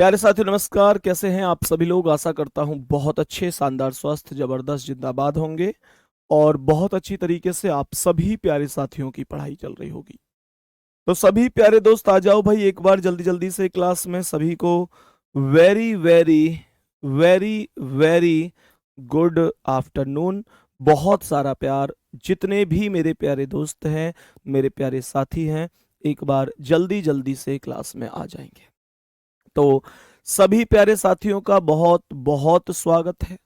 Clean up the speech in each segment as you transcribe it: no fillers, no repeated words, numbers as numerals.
प्यारे साथी नमस्कार। कैसे हैं आप सभी लोग? आशा करता हूं बहुत अच्छे, शानदार, स्वस्थ, जबरदस्त, जिंदाबाद होंगे और बहुत अच्छी तरीके से आप सभी प्यारे साथियों की पढ़ाई चल रही होगी। तो सभी प्यारे दोस्त आ जाओ भाई, एक बार जल्दी जल्दी से क्लास में। सभी को very very very very good afternoon. बहुत सारा प्यार। जितने भी मेरे प्यारे दोस्त हैं, मेरे प्यारे साथी हैं, एक बार जल्दी जल्दी से क्लास में आ जाएंगे। तो सभी प्यारे साथियों का बहुत बहुत स्वागत है,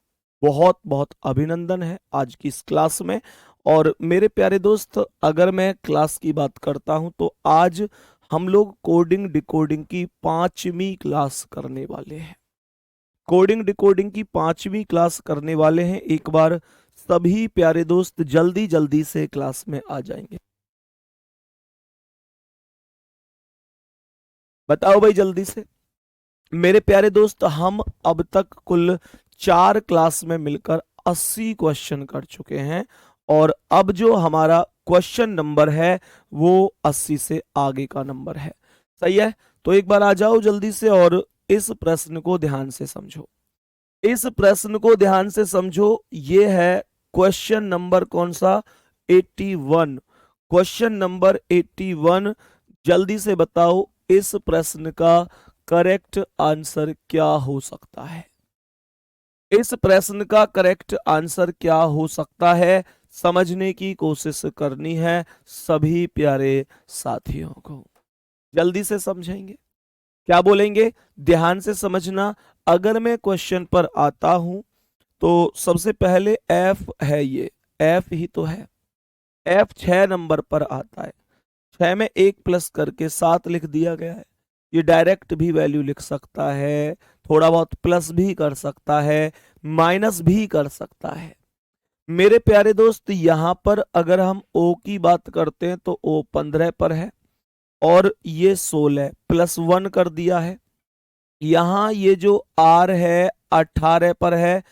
बहुत बहुत अभिनंदन है आज की इस क्लास में। और मेरे प्यारे दोस्त, अगर मैं क्लास की बात करता हूं तो आज हम लोग कोडिंग डिकोडिंग की 5वीं क्लास करने वाले हैं। कोडिंग डिकोडिंग की 5वीं क्लास करने वाले हैं। एक बार सभी प्यारे दोस्त जल्दी जल्दी से क्लास में आ जाएंगे। बताओ भाई जल्दी से। मेरे प्यारे दोस्त, हम अब तक कुल 4 क्लास में मिलकर 80 क्वेश्चन कर चुके हैं और अब जो हमारा क्वेश्चन नंबर है वो 80 से आगे का नंबर है। सही है? तो एक बार आ जाओ जल्दी से और इस प्रश्न को ध्यान से समझो। इस प्रश्न को ध्यान से समझो। ये है क्वेश्चन नंबर कौन सा? 81। Question number 81। जल्दी से बताओ इस प्रश्न का करेक्ट आंसर क्या हो सकता है? इस प्रश्न का करेक्ट आंसर क्या हो सकता है? समझने की कोशिश करनी है सभी प्यारे साथियों को। जल्दी से समझेंगे, क्या बोलेंगे? ध्यान से समझना। अगर मैं क्वेश्चन पर आता हूं तो सबसे पहले एफ है, ये एफ ही तो है। एफ 6 नंबर पर आता है। 6 में 1 प्लस करके 7 लिख दिया गया है। ये डायरेक्ट भी वैल्यू लिख सकता है, थोड़ा बहुत प्लस भी कर सकता है, माइनस भी कर सकता है। मेरे प्यारे दोस्त, यहां पर अगर हम ओ की बात करते हैं तो ओ 15 पर है और ये 16 +1 कर दिया है। यहां ये जो आर है 18 पर है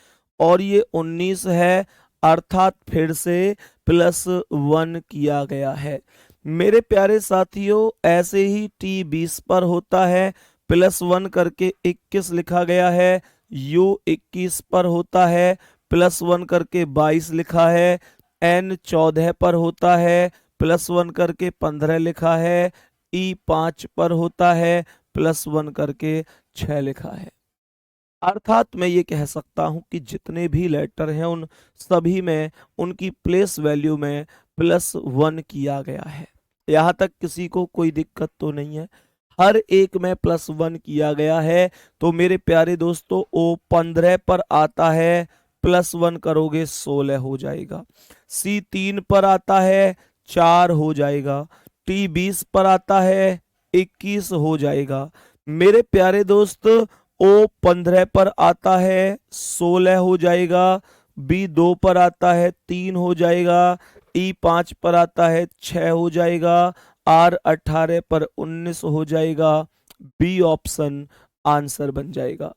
और ये 19 है, अर्थात फिर से +1 किया गया है। मेरे प्यारे साथियों, ऐसे ही टी 20 पर होता है, +1 करके 21 लिखा गया है। यू 21 पर होता है, +1 करके 22 लिखा है। एन 14 पर होता है, +1 करके 15 लिखा है। ई 5 पर होता है, +1 करके 6 लिखा है। अर्थात मैं ये कह सकता हूं कि जितने भी लेटर हैं उन सभी में उनकी प्लेस वैल्यू में +1 किया गया है। यहां तक किसी को कोई दिक्कत तो नहीं है? हर एक में +1 किया गया है। तो मेरे प्यारे दोस्तों, ओ 15 पर आता है, +1 करोगे 16 हो जाएगा। सी 3 पर आता है, 4 हो जाएगा। टी 20 पर आता है, 21 हो जाएगा। मेरे प्यारे दोस्त, ओ 15 पर आता है, 16 हो जाएगा। बी 2 पर आता है, 3 हो जाएगा। ई 5 पर आता है, 6 हो जाएगा। आर 18 पर 19 हो जाएगा। बी ऑप्शन आंसर बन जाएगा।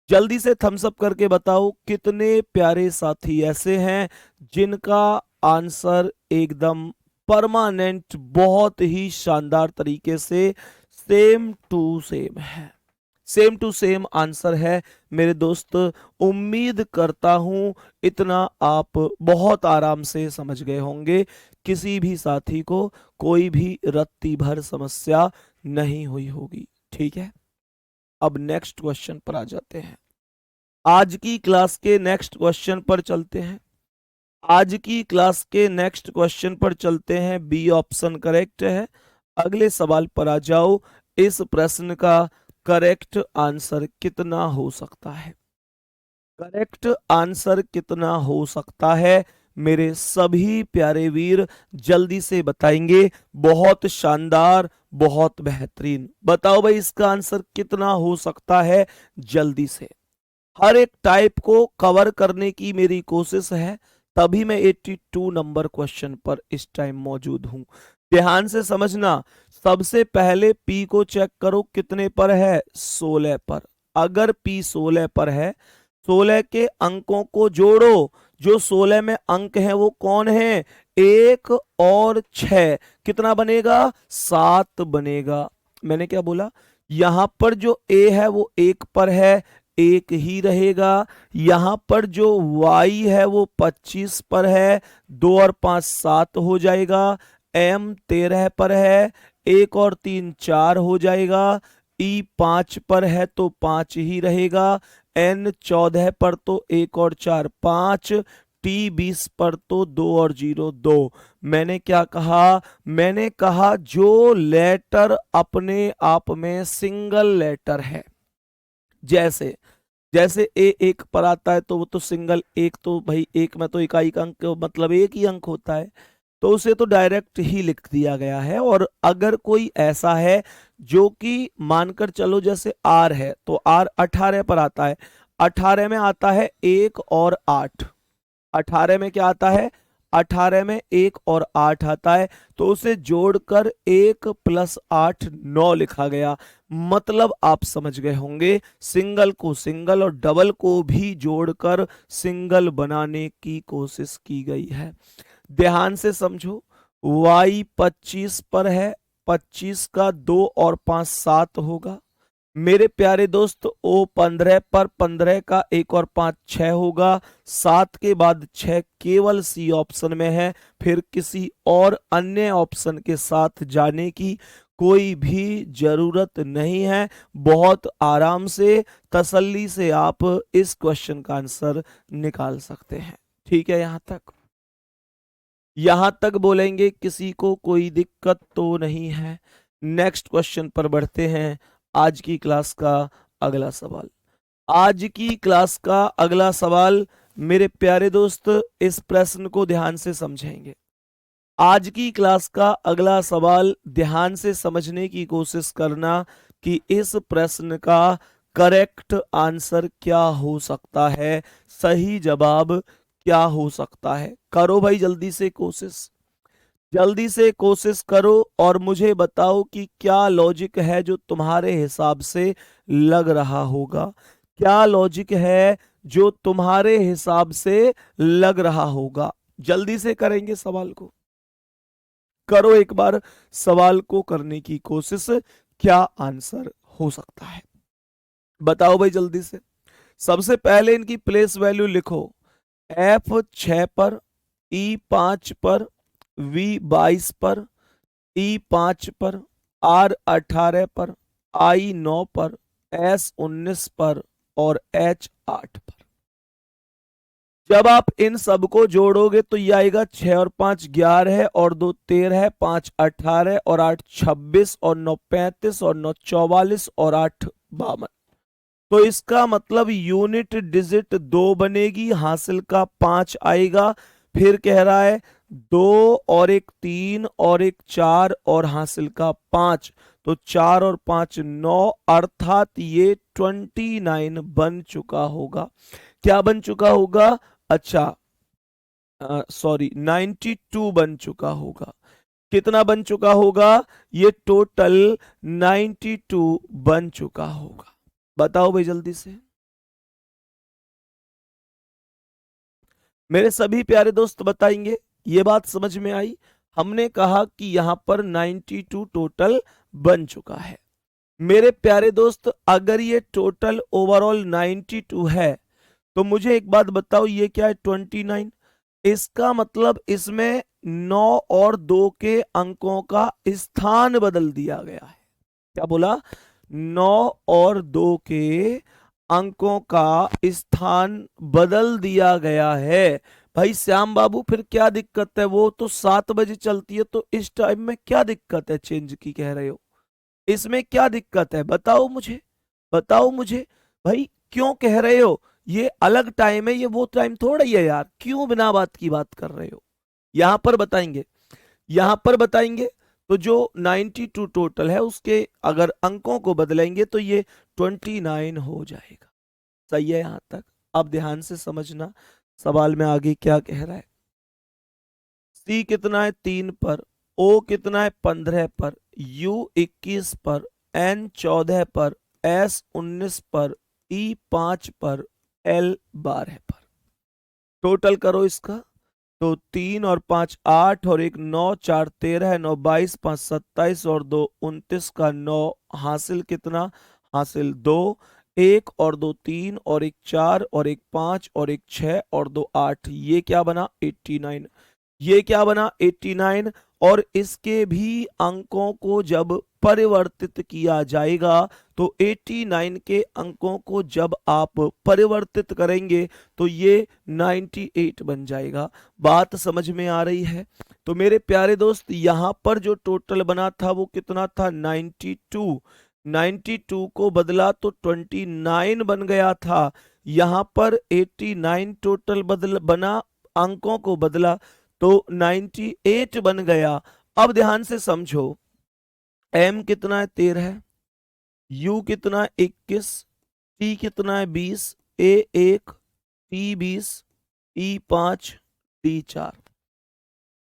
जल्दी से थम्स अप करके बताओ कितने प्यारे साथी ऐसे हैं जिनका आंसर एकदम परमानेंट, बहुत ही शानदार तरीके से सेम टू सेम है। सेम टू सेम आंसर है मेरे दोस्त। उम्मीद करता हूं इतना आप बहुत आराम से समझ गए होंगे। किसी भी साथी को कोई भी रत्ती भर समस्या नहीं हुई होगी। ठीक है, अब नेक्स्ट क्वेश्चन पर आ जाते हैं। आज की क्लास के नेक्स्ट क्वेश्चन पर चलते हैं। आज की क्लास के नेक्स्ट क्वेश्चन पर चलते हैं। बी ऑप्शन करेक्ट है। अगले सवाल पर आ जाओ। इस प्रश्न का करेक्ट आंसर कितना हो सकता है? करेक्ट आंसर कितना हो सकता है मेरे सभी प्यारे वीर? जल्दी से बताएंगे। बहुत शानदार, बहुत बेहतरीन। बताओ भाई इसका आंसर कितना हो सकता है? जल्दी से। हर एक टाइप को कवर करने की मेरी कोशिश है, तभी मैं 82 नंबर क्वेश्चन पर इस टाइम मौजूद हूं। ध्यान से समझना। सबसे पहले पी को चेक करो कितने पर है? 16 पर। अगर पी 16 पर है, 16 के अंकों को जोड़ो। जो 16 में अंक है वो कौन है? 1 और 6। कितना बनेगा? 7 बनेगा। मैंने क्या बोला? यहां पर जो ए है वो एक पर है, एक ही रहेगा। यहां पर जो y है वो 25 पर है, 2 और 5 7 हो जाएगा। m 13 पर है, 1 और 3 4 हो जाएगा। e 5 पर है तो 5 ही रहेगा। n 14 पर तो 1 और 4 5। t 20 पर तो 2 और 0 2। मैंने क्या कहा? मैंने कहा जो लेटर अपने आप में सिंगल लेटर है, जैसे जैसे ए एक पर आता है तो वो तो सिंगल, एक तो भाई एक में तो इकाई का अंक मतलब एक ही अंक होता है, तो उसे तो डायरेक्ट ही लिख दिया गया है। और अगर कोई ऐसा है जो कि मानकर चलो जैसे आर है, तो आर 18 पर आता है, 18 में आता है 1 और 8। 18 में क्या आता है? 18 में 1 और 8 आता है, तो उसे जोड़कर 1 + 8 9 लिखा गया। मतलब आप समझ गए होंगे, सिंगल को सिंगल और डबल को भी जोड़कर सिंगल बनाने की कोशिश की गई है। ध्यान से समझो, y 25 पर है, 25 का 2 और 5 7 होगा। मेरे प्यारे दोस्त ओ 15 पर, 15 का 1 और 5 6 होगा। 7 के बाद 6 केवल सी ऑप्शन में है, फिर किसी और अन्य ऑप्शन के साथ जाने की कोई भी जरूरत नहीं है। बहुत आराम से तसल्ली से आप इस क्वेश्चन का आंसर निकाल सकते हैं। ठीक है, यहां तक बोलेंगे किसी को कोई दिक्कत तो नहीं है। नेक्स्ट क्वेश्चन पर बढ़ते हैं। आज की क्लास का अगला सवाल। आज की क्लास का अगला सवाल, मेरे प्यारे दोस्त इस प्रश्न को ध्यान से समझेंगे। आज की क्लास का अगला सवाल ध्यान से समझने की कोशिश करना कि इस प्रश्न का करेक्ट आंसर क्या हो सकता है, सही जवाब क्या हो सकता है। करो भाई जल्दी से कोशिश, जल्दी से कोशिश करो और मुझे बताओ कि क्या लॉजिक है जो तुम्हारे हिसाब से लग रहा होगा। क्या लॉजिक है जो तुम्हारे हिसाब से लग रहा होगा? जल्दी से करेंगे सवाल को, करो एक बार सवाल को करने की कोशिश। क्या आंसर हो सकता है बताओ भाई जल्दी से। सबसे पहले इनकी प्लेस वैल्यू लिखो। एफ 6 पर, ई 5 पर, वी 22 पर, ई 5 पर, आर 18 पर, आई 9 पर, एस 19 पर और एच 8 पर। जब आप इन सबको जोड़ोगे तो ये आएगा 6 और 5 11 है, और 2 13 है, 5 18 और 8 26 और 9 35 और 9 44 और 8 52। तो इसका मतलब यूनिट डिजिट 2 बनेगी, हासिल का 5 आएगा। फिर कह रहा है 2 और 1 3 और 1 4 और हासिल का 5, तो 4 और 5 9, अर्थात ये 29 बन चुका होगा। क्या बन चुका होगा? अच्छा, सॉरी 92 बन चुका होगा। कितना बन चुका होगा? ये टोटल 92 बन चुका होगा। बताओ भाई जल्दी से। मेरे सभी प्यारे दोस्त बताएंगे, ये बात समझ में आई? हमने कहा कि यहां पर 92 टोटल बन चुका है। मेरे प्यारे दोस्त अगर ये टोटल ओवरऑल 92 है, तो मुझे एक बात बताओ, ये क्या है? 29। इसका मतलब इसमें 9 और 2 के अंकों का स्थान बदल दिया गया है। क्या बोला? 9 और 2 के अंकों का स्थान बदल दिया गया है। भाई श्याम बाबू फिर क्या दिक्कत है? वो तो 7 बजे चलती है, तो इस टाइम में क्या दिक्कत है चेंज की कह रहे हो? इसमें क्या दिक्कत है बताओ मुझे, बताओ मुझे। भाई क्यों कह रहे हो? ये अलग टाइम है, ये वो टाइम थोड़ा ही है यार, क्यों बिना बात की बात कर रहे हो? यहां पर बताएंगे, यहां पर बताएंगे। तो जो 92 टोटल है उसके अगर अंकों को बदलेंगे तो ये 29 हो जाएगा। सही है यहां तक? अब ध्यान से समझना सवाल में आगे क्या कह रहा है। सी कितना है? 3 पर, ओ कितना है? 15 पर, यू 21 पर, एन 14 पर, एस 19 पर, ई 5 पर, एल 12 पर। टोटल करो इसका, तो 3 और 5 8 और 1 9, 4 13 है, 9 22, 5 27 और 2 29 का 9 हासिल कितना? हासिल 2। 1 और 2 3 और 1 4 और 1 5 और 1 6 और 2 8, ये क्या बना? 89। ये क्या बना? 89। और इसके भी अंकों को जब परिवर्तित किया जाएगा तो 89 के अंकों को जब आप परिवर्तित करेंगे तो ये 98 बन जाएगा। बात समझ में आ रही है? तो मेरे प्यारे दोस्त, यहां पर जो टोटल बना था वो कितना था? 92। 92 को बदला तो 29 बन गया था। यहां पर 89 टोटल बना, अंकों को बदला तो 98 बन गया। अब ध्यान से समझो, m कितना है? 13 है। u कितना है? 21। t कितना है? 20। a 1, t 20, e 5, d 4।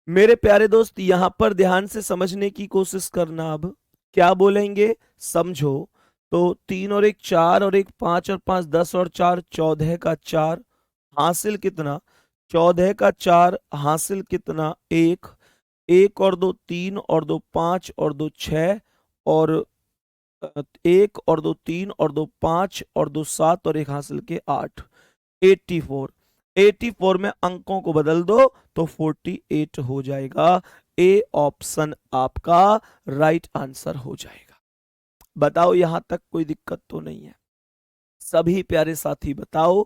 मेरे प्यारे दोस्त, यहां पर ध्यान से समझने की कोशिश करना। अब क्या बोलेंगे समझो। तो 3 और 1 4 और 1 5 और 5 10 और 4 14 का 4 हासिल कितना? 14 का 4 हासिल कितना? 1। 1 और 2 3 और 2 5 और 2 6 और 1 और 2 3 और 2 5 और 2 7 और 1 हासिल के 8। 84। 84 में अंकों को बदल दो तो 48 हो जाएगा। ए ऑप्शन आपका राइट आंसर हो जाएगा। बताओ, यहां तक कोई दिक्कत तो नहीं है? सभी प्यारे साथी बताओ,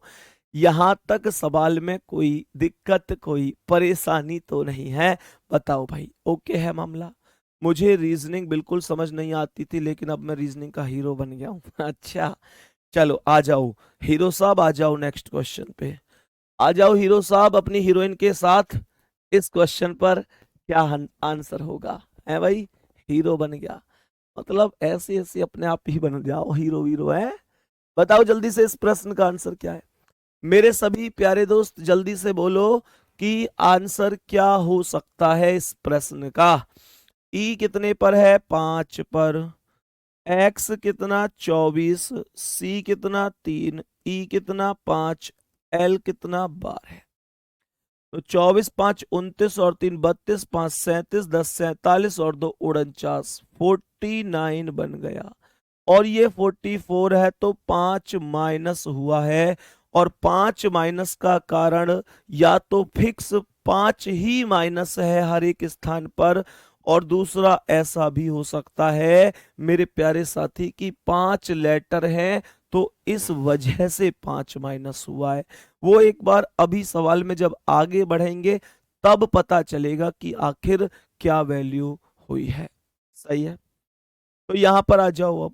यहां तक सवाल में कोई दिक्कत, कोई परेशानी तो नहीं है? बताओ भाई, ओके है मामला? मुझे रीजनिंग बिल्कुल समझ नहीं आती थी, लेकिन अब मैं रीजनिंग का हीरो बन गया हूं। अच्छा, चलो आ जाओ हीरो साहब, आ जाओ नेक्स्ट क्वेश्चन पे। आ जाओ हीरो साहब अपनी हीरोइन के साथ। इस क्वेश्चन पर क्या आंसर होगा? है भाई, हीरो बन गया मतलब ऐसे ऐसे अपने आप ही बन जाओ हीरो वीरो है। बताओ जल्दी से इस प्रश्न का आंसर क्या है? मेरे सभी प्यारे दोस्त जल्दी से बोलो कि आंसर क्या हो सकता है इस प्रश्न का। ई कितने पर है? 5 पर। एक्स कितना? 24। सी कितना? 3। ई कितना? 5। एल कितना? 12। तो 24 5 29 और 3 32, 5 37, 10 47 और 2 49, 49 बन गया। और ये 44 है तो 5 माइनस हुआ है। और 5 माइनस का कारण या तो फिक्स 5 ही माइनस है हर एक स्थान पर, और दूसरा ऐसा भी हो सकता है मेरे प्यारे साथी कि 5 लेटर हैं तो इस वजह से 5 माइनस हुआ है। वो एक बार अभी सवाल में जब आगे बढ़ेंगे तब पता चलेगा कि आखिर क्या वैल्यू हुई है। सही है, तो यहां पर आ जाओ। अब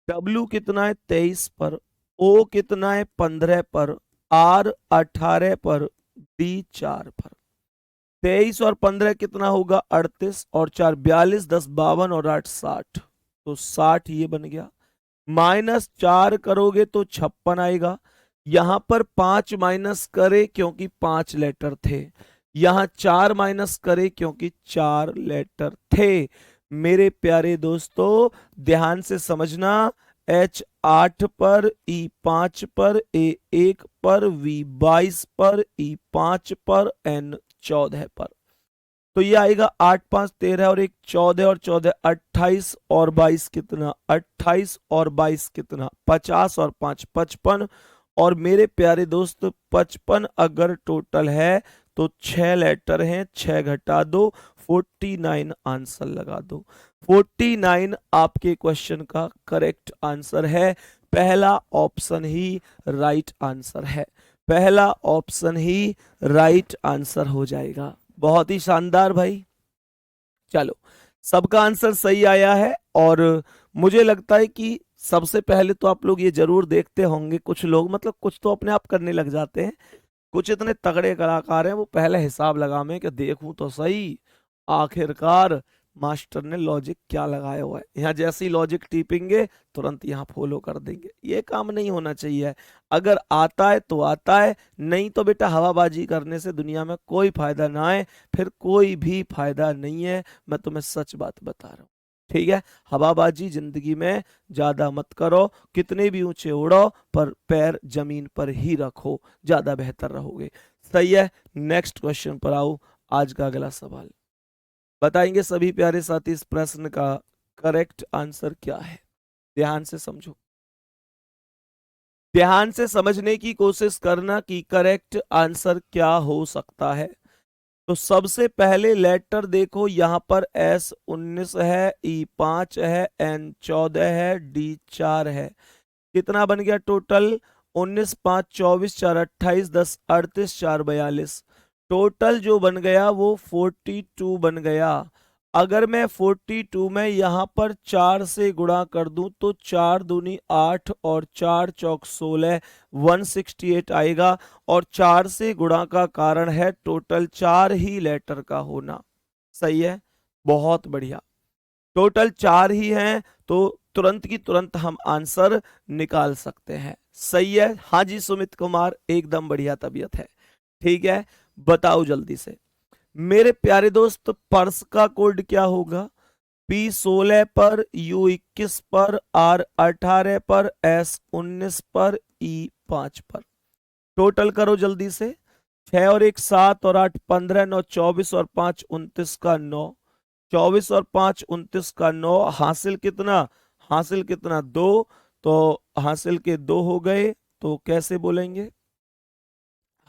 W कितना है? 23 पर। O कितना है? 15 पर। R 18 पर। D 4 पर। 23 और 15 कितना होगा? 38 और 4 42, 10 52 और 8 60, तो 60 ये बन गया। माइनस 4 करोगे तो 56 आएगा। यहां पर 5 माइनस करे क्योंकि 5 लेटर थे, यहां 4 माइनस करे क्योंकि 4 लेटर थे। मेरे प्यारे दोस्तों ध्यान से समझना, H 8 पर, E 5 पर, A 1 पर, V 22 पर, E 5 पर, N 14 पर। तो ये आएगा 8 5 13 और 1 14 और 14 28 और 22 कितना? 28 और 22 कितना? 50 और 5 55। और मेरे प्यारे दोस्त 55 अगर टोटल है तो 6 लेटर हैं, 6 घटा दो, 49 आंसर लगा दो। 49 आपके क्वेश्चन का करेक्ट आंसर है। पहला ऑप्शन ही राइट आंसर है। पहला ऑप्शन ही राइट आंसर हो जाएगा। बहुत ही शानदार भाई। चलो, सबका आंसर सही आया है। और मुझे लगता है कि सबसे पहले तो आप लोग ये जरूर देखते होंगे, कुछ लोग मतलब कुछ तो अपने आप करने लग जाते हैं। कुछ इतने तगड़े कलाकार हैं वो पहले हिसाब लगावे कि देखूं तो सही आखिरकार मास्टर ने लॉजिक क्या लगाया हुआ है। यहाँ जैसे ही लॉजिक टीपेंगे तुरंत यहाँ फॉलो कर देंगे। ये काम नहीं होना चाहिए। अगर आता है तो आता है, नहीं तो बेटा हवाबाजी करने से दुनिया में कोई फायदा ना है, फिर कोई भी फायदा नहीं है। मैं तुम्हें सच बात बता रहा हूँ, ठीक है, हवाबाजी जिंदगी में ज्यादा मत करो, कितने भी ऊंचे उड़ो पर पैर जमीन पर ही रखो, ज्यादा बेहतर रहोगे। सही है, नेक्स्ट क्वेश्चन पर आओ। आज का अगला सवाल बताएंगे सभी प्यारे साथी, इस प्रश्न का करेक्ट आंसर क्या है। ध्यान से समझो, ध्यान से समझने की कोशिश करना कि करेक्ट आंसर क्या हो सकता है। तो सबसे पहले लेटर देखो, यहां पर S 19 है, E 5 है, N 14 है, D 4 है। कितना बन गया टोटल? 19 5 24 4 28 10 38 4 42। टोटल जो बन गया वो 42 बन गया। अगर मैं 42 में यहां पर 4 से गुणा कर दूं तो 4 दूनी 8 और 4 चौक 16, 168 आएगा। और 4 से गुणा का कारण है टोटल 4 ही लेटर का होना। सही है, बहुत बढ़िया, टोटल 4 ही हैं, तो तुरंत की तुरंत हम आंसर निकाल सकते हैं। सही है, हाँ जी सुमित कुमार, एकदम बढ़िया तबीयत है। ठीक है, बताओ जल्दी से मेरे प्यारे दोस्त, पर्स का कोड क्या होगा? P 16 पर, U 21 पर, R 18 पर, S 19 पर, E 5 पर। टोटल करो जल्दी से। 6 और 1 7 और 8 15, 9 24 और 5 29 का 9, 24 और 5 29 का 9, हासिल कितना? हासिल कितना? 2। तो हासिल के 2 हो गए, तो कैसे बोलेंगे?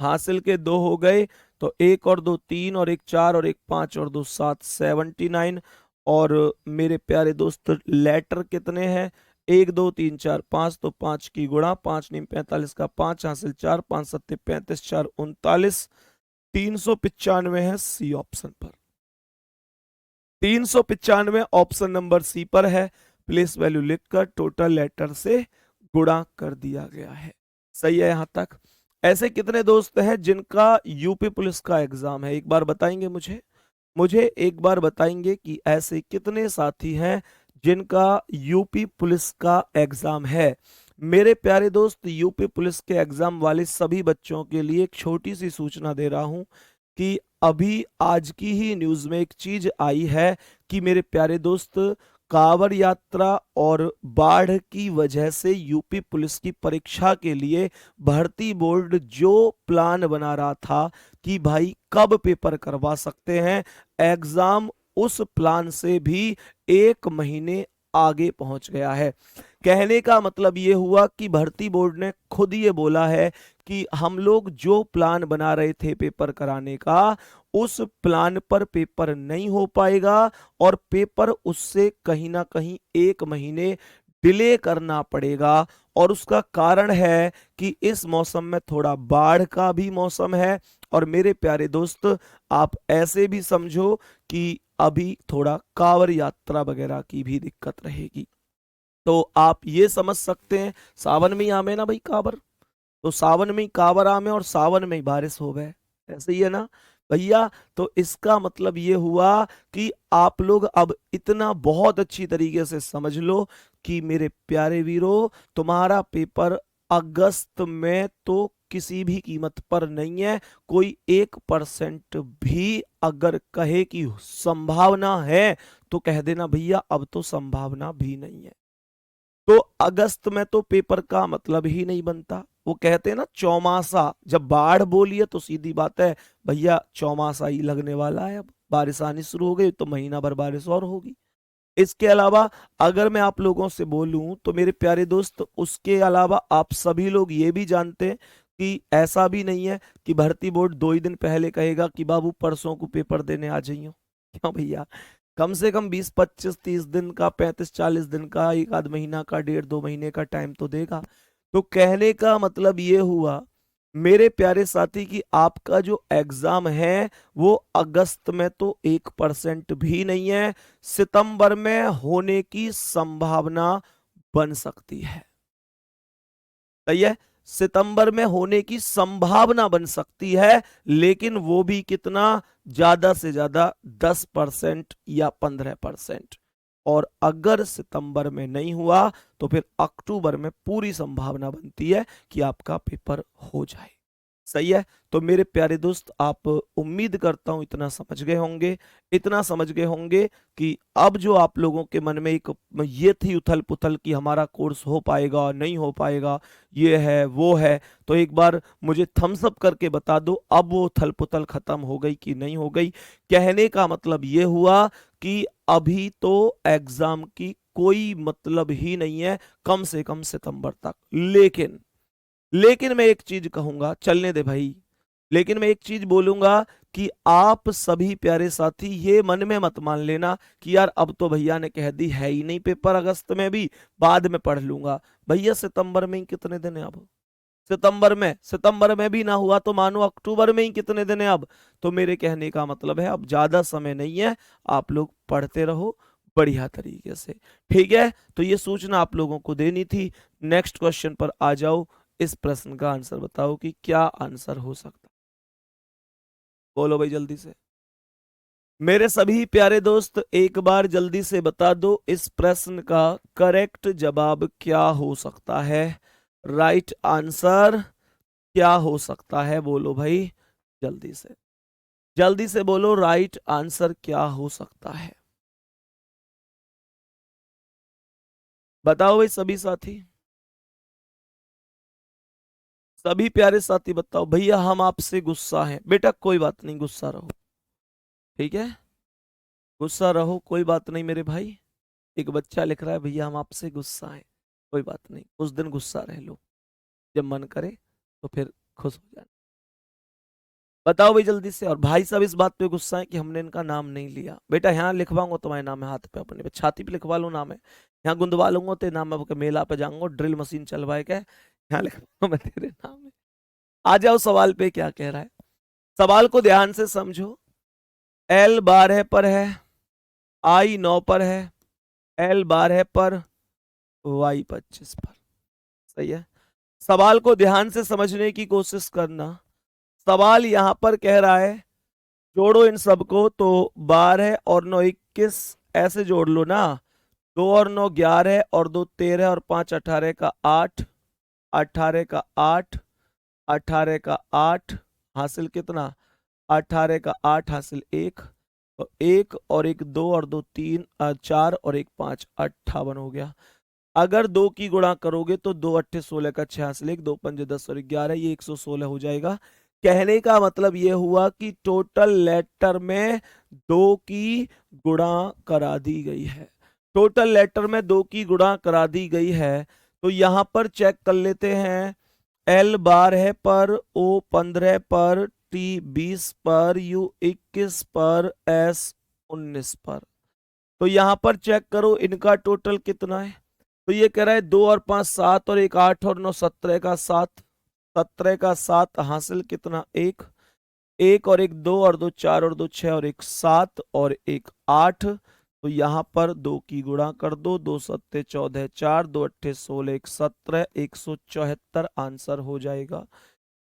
हासिल के 2 हो गए, तो 1 और 2 3 और 1 4 और 1 5 और 2 7, 79। और मेरे प्यारे दोस्त लेटर कितने हैं? 1 2 3 4 5, तो 5 की गुणा, 5 9 45 का 5, हासिल 4, 5 7 35, 4 39, 395 है सी ऑप्शन पर। 395 ऑप्शन नंबर सी पर है। प्लेस वैल्यू लिखकर टोटल लेटर से गुणा कर दिया गया है। सही है यहां तक? ऐसे कितने दोस्त हैं जिनका यूपी पुलिस का एग्जाम है? एक बार बताएंगे मुझे, मुझे एक बार बताएंगे कि ऐसे कितने साथी हैं जिनका यूपी पुलिस का एग्जाम है। मेरे प्यारे दोस्त, यूपी पुलिस के एग्जाम वाले सभी बच्चों के लिए एक छोटी सी सूचना दे रहा हूं कि अभी आज की ही न्यूज में एक चीज आई है कि मेरे प्यारे दोस्त, कांवड़ यात्रा और बाढ़ की वजह से यूपी पुलिस की परीक्षा के लिए भर्ती बोर्ड जो प्लान बना रहा था कि भाई कब पेपर करवा सकते हैं एग्जाम, उस प्लान से भी 1 महीने आगे पहुंच गया है। कहने का मतलब ये हुआ कि भर्ती बोर्ड ने खुद ये बोला है कि हम लोग जो प्लान बना रहे थे पेपर कराने का, उस प्लान पर पेपर नहीं हो पाएगा और पेपर उससे कहीं ना कहीं 1 महीने डिले करना पड़ेगा। और उसका कारण है कि इस मौसम में थोड़ा बाढ़ का भी मौसम है। और मेरे प्यारे दोस्त, आप ऐसे भी समझो कि अभी थोड़ा कांवड़ यात्रा वगैरह की भी दिक्कत रहेगी। तो आप ये समझ सकते हैं, सावन में ही आमे ना भाई कांवड़, तो सावन में ही कांवड़ आमे और सावन में ही बारिश हो गए, ऐसे ही है ना भैया। तो इसका मतलब ये हुआ कि आप लोग अब इतना बहुत अच्छी तरीके से समझ लो कि मेरे प्यारे वीरों, तुम्हारा पेपर अगस्त में तो किसी भी कीमत पर नहीं है। कोई 1% भी अगर कहे कि संभावना है तो कह देना भैया अब तो संभावना भी नहीं है। तो अगस्त में तो पेपर का मतलब ही नहीं बनता। वो कहते हैं ना चौमासा, जब बाढ़ बोली है तो सीधी बात है भैया चौमासा ही लगने वाला है। अब बारिश आनी शुरू हो गई तो महीना भर बारिश और होगी। इसके अलावा अगर मैं आप लोगों से बोलूं तो मेरे प्यारे दोस्त, उसके अलावा आप सभी लोग ये भी जानते हैं कि ऐसा भी नहीं है कि भर्ती बोर्ड 2 ही दिन पहले कहेगा कि बाबू परसों को पेपर देने आ जाइयो। क्यों भैया, कम से कम 20 25 30 दिन का, 35 40 दिन का, 1 आध महीना का, 1.5 2 महीने का टाइम तो देगा। तो कहने का मतलब ये हुआ मेरे प्यारे साथी कि आपका जो एग्जाम है वो अगस्त में तो 1% भी नहीं है, सितंबर में होने की संभावना बन सकती है। सही है, सितंबर में होने की संभावना बन सकती है, लेकिन वो भी कितना? ज्यादा से ज्यादा 10% या 15%। और अगर सितंबर में नहीं हुआ तो फिर अक्टूबर में पूरी संभावना बनती है कि आपका पेपर हो जाए। सही है। तो मेरे प्यारे दोस्त, आप उम्मीद करता हूं इतना समझ गए होंगे, इतना समझ गए होंगे कि अब जो आप लोगों के मन में एक ये थी उथल पुथल कि हमारा कोर्स हो पाएगा नहीं हो पाएगा, ये है वो है, तो एक बार मुझे थम्स अप करके बता दो अब वो उथल पुथल खत्म हो गई कि नहीं हो गई। कहने का मतलब ये हुआ कि अभी तो एग्जाम की कोई मतलब ही नहीं है, कम से कम सितंबर तक। लेकिन मैं एक चीज कहूंगा, चलने दे भाई, लेकिन मैं एक चीज बोलूंगा कि आप सभी प्यारे साथी ये मन में मत मान लेना कि यार अब तो भैया ने कह दी है ही नहीं पेपर अगस्त में भी, बाद में पढ़ लूंगा। भैया सितंबर में ही कितने दिन है अब, सितंबर में भी ना हुआ तो मानो अक्टूबर में ही कितने दिन है अब। तो मेरे कहने का मतलब है अब ज्यादा समय नहीं है, आप लोग पढ़ते रहो बढ़िया तरीके से। ठीक है, तो ये सूचना आप लोगों को देनी थी। नेक्स्ट क्वेश्चन पर आ जाओ। इस प्रश्न का आंसर बताओ कि क्या आंसर हो सकता है। बोलो भाई जल्दी से। मेरे सभी प्यारे दोस्त एक बार जल्दी से बता दो इस प्रश्न का करेक्ट जवाब क्या हो सकता है। राइट आंसर क्या हो सकता है, बोलो भाई जल्दी से, जल्दी से बोलो राइट आंसर क्या हो सकता है। बताओ भाई सभी साथी, सभी प्यारे साथी बताओ। भैया हम आपसे गुस्सा हैं, बेटा कोई बात नहीं, गुस्सा रहो, ठीक है, गुस्सा रहो, कोई बात नहीं मेरे भाई। एक बच्चा लिख रहा है भैया हम आपसे गुस्सा हैं, कोई बात नहीं, उस दिन गुस्सा रह लो, जब मन करे तो फिर खुश हो जाना। बताओ भाई जल्दी से। और भाई साहब इस बात पे गुस्सा है कि हमने इनका नाम नहीं लिया। बेटा यहाँ लिखवाऊंगा तुम्हारे नाम है, हाथ पे अपने पे छाती पे लिखवा लो नाम है, यहाँ गुंदवा लूंगा तो नाम है, मेला पे जाऊंगा ड्रिल मशीन चलवाए के यहाँ लिखवा मैं तेरे नाम है। आ जाओ सवाल पे क्या कह रहा है। सवाल को ध्यान से समझो। एल 12 पर है, आई 9 पर है, एल 12 पर, वाई 25 पर। सही है, सवाल को ध्यान से समझने की कोशिश करना। सवाल यहां पर कह रहा है जोड़ो इन सबको, तो 12 और 9 21, ऐसे जोड़ लो ना। 2 और 9 11 और 2 13 और 5 18 का 8, 18 का 8, 18 का 8 हासिल कितना, 18 का 8 हासिल 1, तो 1 और 1 2 और 2 3 4 और 1 5 58 हो गया। अगर 2 की गुणा करोगे तो 2 8 16 का 6 हासिल 1, 2 5 10 और 11, ये 116 हो जाएगा। कहने का मतलब ये हुआ कि टोटल लेटर में 2 की गुणा करा दी गई है, टोटल लेटर में 2 की गुणा करा दी गई है। तो यहां पर चेक कर लेते हैं। एल 12 पर, ओ 15 पर, टी 20 पर, यू 21 पर, एस 19 पर। तो यहां पर चेक करो इनका टोटल कितना है। तो ये कह रहा है 2 और 5 7 और 1 8 और 9 17 का 7, 17 का 7 हासिल कितना 1, 1 और 1 2 और 2 4 और 2 6 और 1 7 और 1 8। तो यहां पर 2 की गुणा कर दो, 2 7 14 4, 2 8 16 1 17, 174 आंसर हो जाएगा।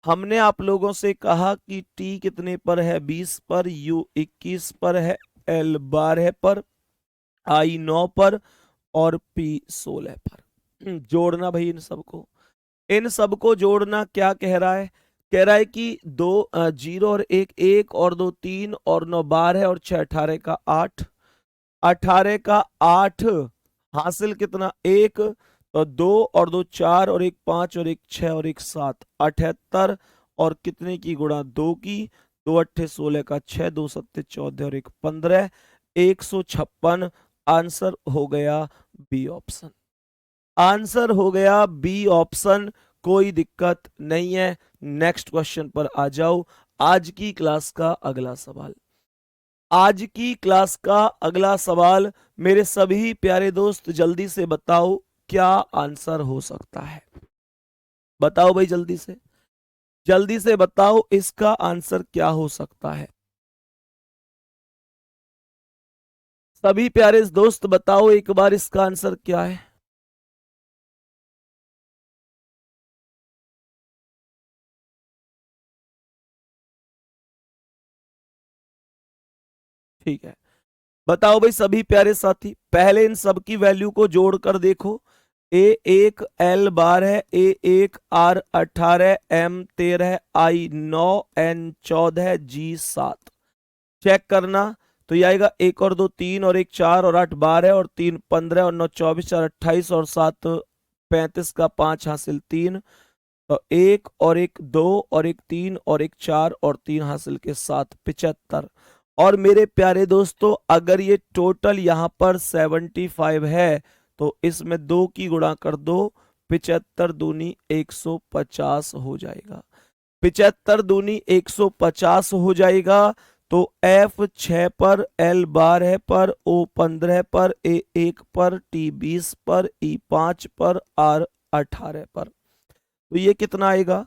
हमने आप लोगों से कहा कि टी कितने पर है, 20 पर, यू 21 पर है, एल 12 पर, आई 9 पर और पी 16 पर। जोड़ना भाई इन सबको, इन सबको जोड़ना। क्या कह रहा है, कह रहा है कि 2 0 और 1 1 और 2 3 और 9 12 और 6 18 का 8, 18 का 8 हासिल कितना 1, तो 2 और 2 4 और 1 5 और 1 6 और 1 7 78 और कितने की गुणा 2 की, 2 8 16 का 6, 2 7 14 और 1 15, 156 आंसर हो गया बी ऑप्शन, आंसर हो गया बी ऑप्शन। कोई दिक्कत नहीं है। नेक्स्ट क्वेश्चन पर आ जाओ। आज की क्लास का अगला सवाल, आज की क्लास का अगला सवाल मेरे सभी प्यारे दोस्त जल्दी से बताओ क्या आंसर हो सकता है। बताओ भाई जल्दी से, जल्दी से बताओ इसका आंसर क्या हो सकता है। सभी प्यारे दोस्त बताओ एक बार इसका आंसर क्या है। ठीक है, बताओ भाई सभी प्यारे साथी, पहले इन सब की वैल्यू को जोड़कर देखो। A1 L12 है, A1 R18, M13, I9, N14, G7। Check करना तो ये आएगा 1 और 2 3 और 1 4 और 8 12 और 3 15 और 9 24, 4 28 और 7 35 का 5 हासिल 3, तो 1 और 1 2 और 1 3 और 1 4 और 3 हासिल के 7 75। और मेरे प्यारे दोस्तों अगर ये टोटल यहाँ पर 75 है तो इसमें 2 की गुणा कर दो, 75 दूनी 150 हो जाएगा। 75 दूनी 150 हो जाएगा। तो F6 पर, L12 पर, O15 पर, A1 पर, T20 पर, E5 पर, R18 पर। तो ये कितना आएगा?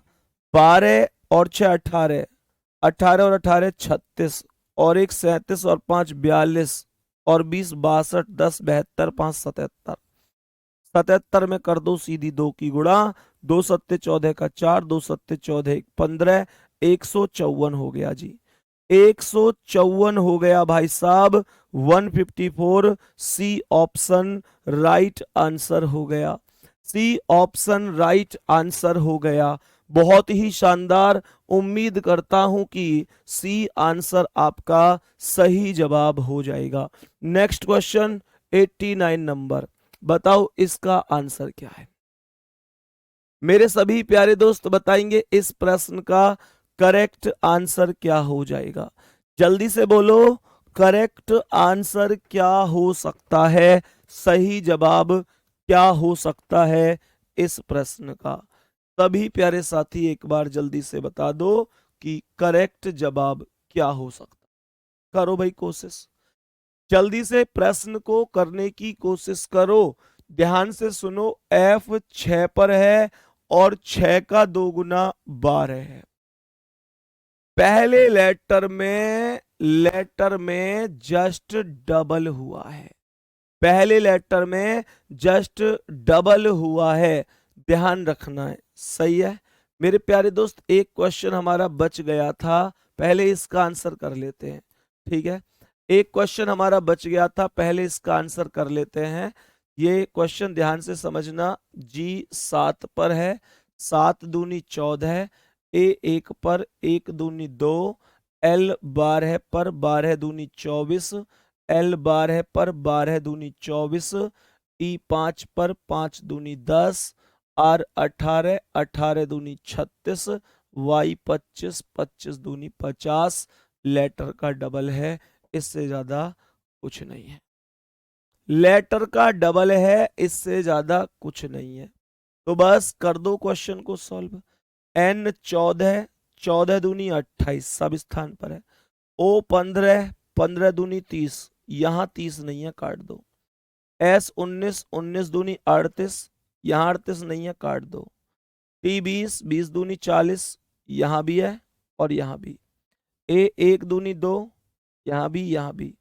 12 और 6 18, 18 और 18 36 और 1 37 और 5 42 और 20 62, 10 72, 5 77। 77 में कर दो सीधी 2 की गुणा, 2 सत्ते 14 का 4, 2 सत्ते 14 15, 154 हो गया जी। 154 हो गया भाई साहब। 154 सी ऑप्शन राइट आंसर हो गया। सी ऑप्शन राइट आंसर हो गया। बहुत ही शानदार। उम्मीद करता हूं कि सी आंसर आपका सही जवाब हो जाएगा। नेक्स्ट क्वेश्चन 89 नंबर, बताओ इसका आंसर क्या है। मेरे सभी प्यारे दोस्त बताएंगे इस प्रश्न का करेक्ट आंसर क्या हो जाएगा। जल्दी से बोलो, करेक्ट आंसर क्या हो सकता है, सही जवाब क्या हो सकता है इस प्रश्न का। सभी प्यारे साथी एक बार जल्दी से बता दो कि करेक्ट जवाब क्या हो सकता है। करो भाई कोशिश, जल्दी से प्रश्न को करने की कोशिश करो। ध्यान से सुनो, F6 पर है और 6 का 2 गुना 12 है। पहले लेटर में जस्ट डबल हुआ है। पहले लेटर में जस्ट डबल हुआ है, ध्यान रखना है। सही है मेरे प्यारे दोस्त। एक क्वेश्चन हमारा बच गया था, पहले इसका आंसर कर लेते हैं। ठीक है, एक क्वेश्चन हमारा बच गया था, पहले इसका आंसर कर लेते हैं। ये क्वेश्चन ध्यान से समझना। G7 पर है, 7 दूनी 14, A1 पर 1 दूनी 2, L12 पर 12 दूनी 24, L12 पर 12 दूनी 24, E5 पर 5 दूनी 10, R18 18 दूनी 36, Y25 25 दूनी 50। लेटर का डबल है, इससे ज्यादा कुछ नहीं है। लेटर का डबल है, इससे ज्यादा कुछ नहीं है। तो बस कर दो क्वेश्चन को सॉल्व। N14 14 दूनी 28 सब स्थान पर है। O15 15 दूनी 30, यहां 30 नहीं है, काट दो। S19 19 दूनी 38, यहां 38 नहीं है, काट दो। T20 20 दूनी 40, यहां भी है और यहां भी। A1 दूनी 2, यहां भी यहां भी।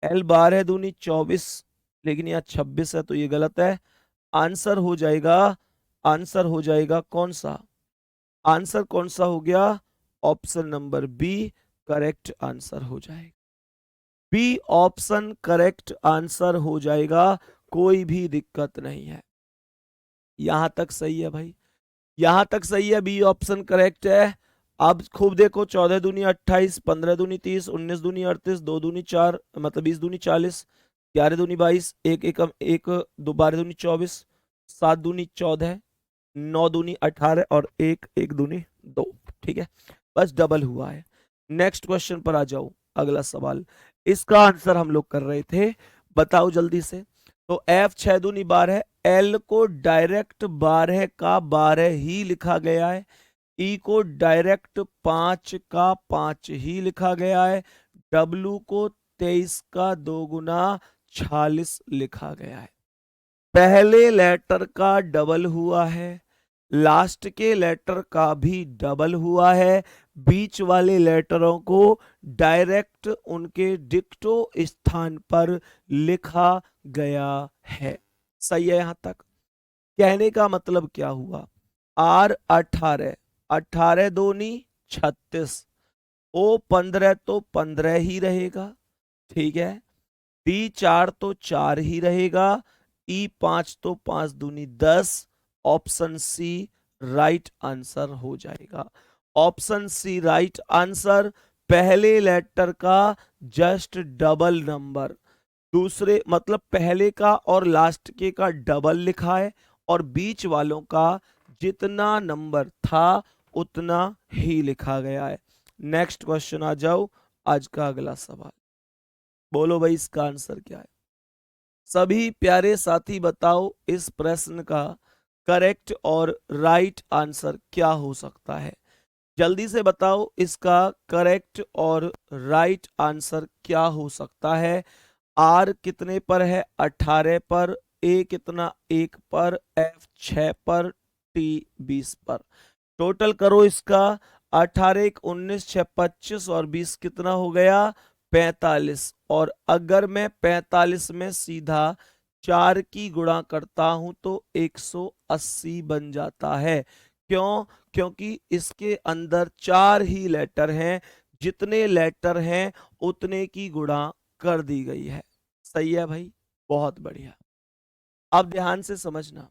L12 दूनी 24, लेकिन यहाँ 26 है तो ये गलत है। आंसर हो जाएगा, आंसर हो जाएगा कौन सा? आंसर कौन सा हो गया? Option number B correct answer हो जाएगा। बी ऑप्शन करेक्ट आंसर हो जाएगा, कोई भी दिक्कत नहीं है। यहां तक सही है भाई, यहां तक सही है, बी ऑप्शन करेक्ट है। अब खूब देखो, 14 दूनी 28, 15 दूनी 30, 19 दूनी 38, 2 दूनी 4 मतलब 20 दूनी 40, 11 दूनी 22, एक एक एक 2 12 दूनी 24, 7 दूनी 14, 9 दूनी 18 और एक एक दूनी 2। ठीक है, बस डबल हुआ है। नेक्स्ट क्वेश्चन पर आ जाओ, अगला सवाल। इसका आंसर हम लोग कर रहे थे, बताओ जल्दी से। तो F6 दूनी 12, L को डायरेक्ट 12 का 12 ही लिखा गया है, E को डायरेक्ट 5 का 5 ही लिखा गया है, W को 23 का 2 गुना 46 लिखा गया है। पहले लेटर का डबल हुआ है, लास्ट के लेटर का भी डबल हुआ है, बीच वाले लेटरों को डायरेक्ट उनके डिक्टो स्थान पर लिखा गया है। सही है यहां तक? कहने का मतलब क्या हुआ? R18 18 दूनी 36, O15 तो 15 ही रहेगा। ठीक है, D4 तो 4 ही रहेगा, ई 5 तो 5 दूनी 10। ऑप्शन सी राइट आंसर हो जाएगा। Option C right answer. पहले लेटर का जस्ट डबल नंबर, दूसरे मतलब पहले का और लास्ट के का डबल लिखा है, और बीच वालों का जितना नंबर था उतना ही लिखा गया है। नेक्स्ट क्वेश्चन आ जाओ। आज का अगला सवाल, बोलो भाई इसका आंसर क्या है। सभी प्यारे साथी बताओ इस प्रश्न का करेक्ट और राइट आंसर क्या हो सकता है। जल्दी से बताओ इसका करेक्ट और राइट आंसर क्या हो सकता है। आर कितने पर है, 18 पर। ए कितना, 1 पर। एफ 6 पर। टी 20 पर। टोटल करो इसका। 18 1 19 6 25 और 20 कितना हो गया, 45। और अगर मैं 45 में सीधा 4 की गुणा करता हूं तो 180 बन जाता है। क्यों? क्योंकि इसके अंदर 4 ही लेटर हैं, जितने लेटर हैं उतने की गुणा कर दी गई है। सही है भाई, बहुत बढ़िया। अब ध्यान से समझना।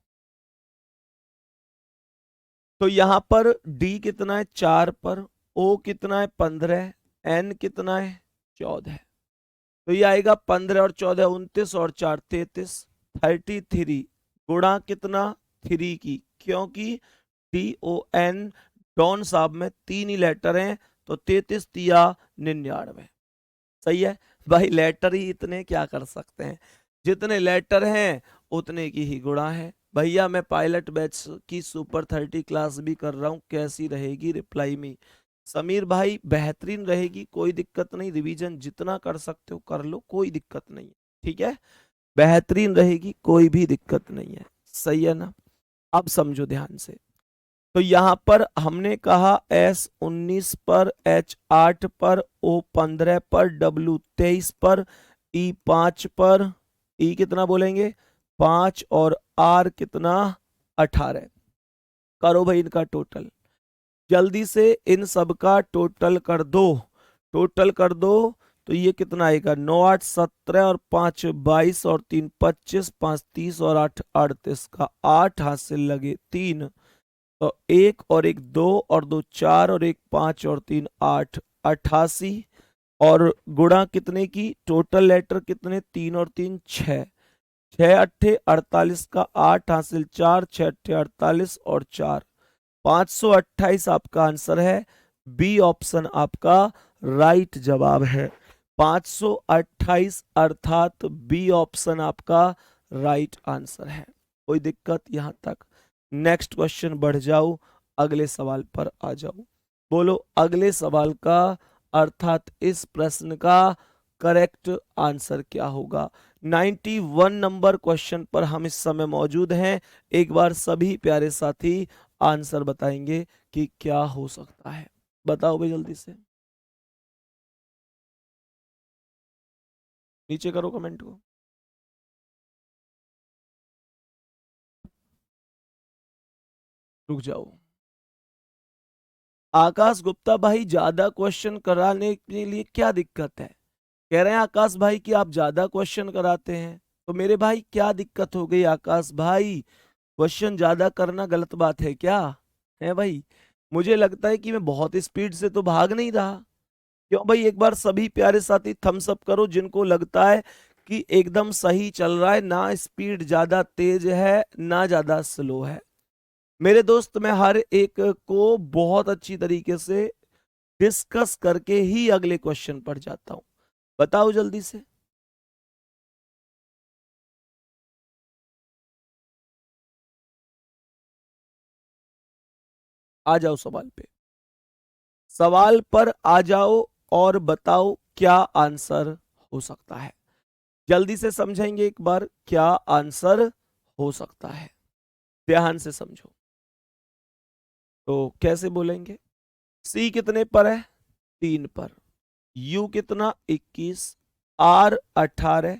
तो यहां पर डी कितना है, 4 पर। ओ कितना है, 15। एन कितना है, 14। तो ये आएगा 15 और 14 29 और 4 33। 33 गुणा कितना, 3 की, क्योंकि डी ओ एन डॉन साहब में 3 ही लेटर हैं, तो 33 तिया 99। सही है भाई, लेटर ही इतने, क्या कर सकते हैं, जितने लेटर हैं उतने की ही गुणा है। भैया मैं पायलट बैच की सुपर 30 क्लास भी कर रहा हूँ, कैसी रहेगी, रिप्लाई मी। समीर भाई बेहतरीन रहेगी, कोई दिक्कत नहीं, रिवीजन जितना कर सकते हो कर लो, कोई दिक्कत नहीं है। ठीक है, बेहतरीन रहेगी, कोई भी दिक्कत नहीं है। सही है ना। अब समझो ध्यान से। तो यहां पर हमने कहा एस 19 पर, एच 8 पर, ओ 15 पर, डब्ल्यू 23 पर, ई 5 पर। ई कितना बोलेंगे, 5, और आर कितना, 18। करो भाई इनका टोटल, जल्दी से इन सब का टोटल कर दो। टोटल कर दो तो ये कितना आएगा, 9 8 17 और 5 22 और 3 25, 5 30 और 8 38 का 8 हाथ से लगे 3। तो 1 और 1 2 और 2 4 और 1 5 और 3 8, 88। और गुणा कितने की, टोटल लेटर कितने, 3 और 3 6। 6 अट्ठे 48 का 8 हासिल 4, 6 अट्ठे 48 और 4 528 आपका आंसर है। बी ऑप्शन आपका राइट जवाब है। 528 अर्थात बी ऑप्शन आपका राइट आंसर है। कोई दिक्कत यहां तक। नेक्स्ट क्वेश्चन बढ़ जाओ, अगले सवाल पर आ जाओ। बोलो अगले सवाल का अर्थात इस प्रश्न का करेक्ट आंसर क्या होगा। 91 नंबर क्वेश्चन पर हम इस समय मौजूद हैं। एक बार सभी प्यारे साथी आंसर बताएंगे कि क्या हो सकता है। बताओ भाई जल्दी से, नीचे करो कमेंट को। रुक जाओ। आकाश गुप्ता भाई ज्यादा क्वेश्चन कराने के लिए क्या दिक्कत है। कह रहे हैं आकाश भाई कि आप ज्यादा क्वेश्चन कराते हैं, तो मेरे भाई क्या दिक्कत हो गई आकाश भाई, क्वेश्चन ज्यादा करना गलत बात है क्या, है भाई। मुझे लगता है कि मैं बहुत स्पीड से तो भाग नहीं रहा। क्यों भाई, एक बार सभी प्यारे साथी थम्स अप करो जिनको लगता है कि एकदम सही चल रहा है, ना स्पीड ज्यादा तेज है ना ज्यादा स्लो है। मेरे दोस्त मैं हर एक को बहुत अच्छी तरीके से डिस्कस करके ही अगले क्वेश्चन पर जाता हूं। बताओ जल्दी से। आ जाओ सवाल पे, सवाल पर आ जाओ और बताओ क्या आंसर हो सकता है। जल्दी से समझेंगे एक बार क्या आंसर हो सकता है, ध्यान से समझो। तो कैसे बोलेंगे, सी कितने पर है, 3 पर। यू कितना, 21। आर 18।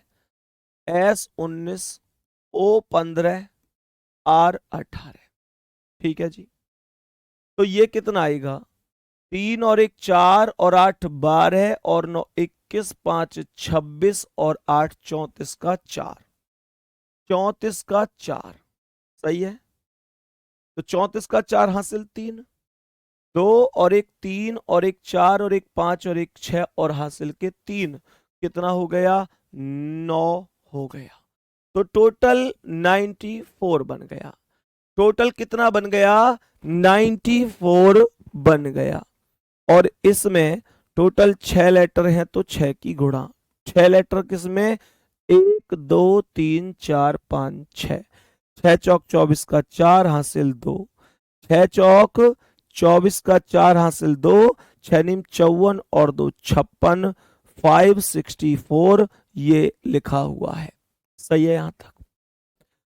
एस 19। ओ 15। आर 18। ठीक है जी। तो ये कितना आएगा, 3 और 1 4 और 8 12 और 9 21, 5 26 और 8 34 का 4। 34 का 4, सही है। तो 34 का 4 हासिल 3, 2 और एक 3 और एक 4 और एक 5 और एक 6 और हासिल के 3, कितना हो गया? 9 हो गया। तो टोटल 94 बन गया। टोटल कितना बन गया? 94 बन गया। और इसमें टोटल 6 लेटर हैं तो 6 की गुणा। 6 लेटर किसमें? 1 2 3 4 5 6। 6 चौक 24 का 4 हासिल 2। 6 चौक 24 का 4 हासिल 2। 6 नीम 54 और 2 56, 564 ये लिखा हुआ है। सही है यहां तक।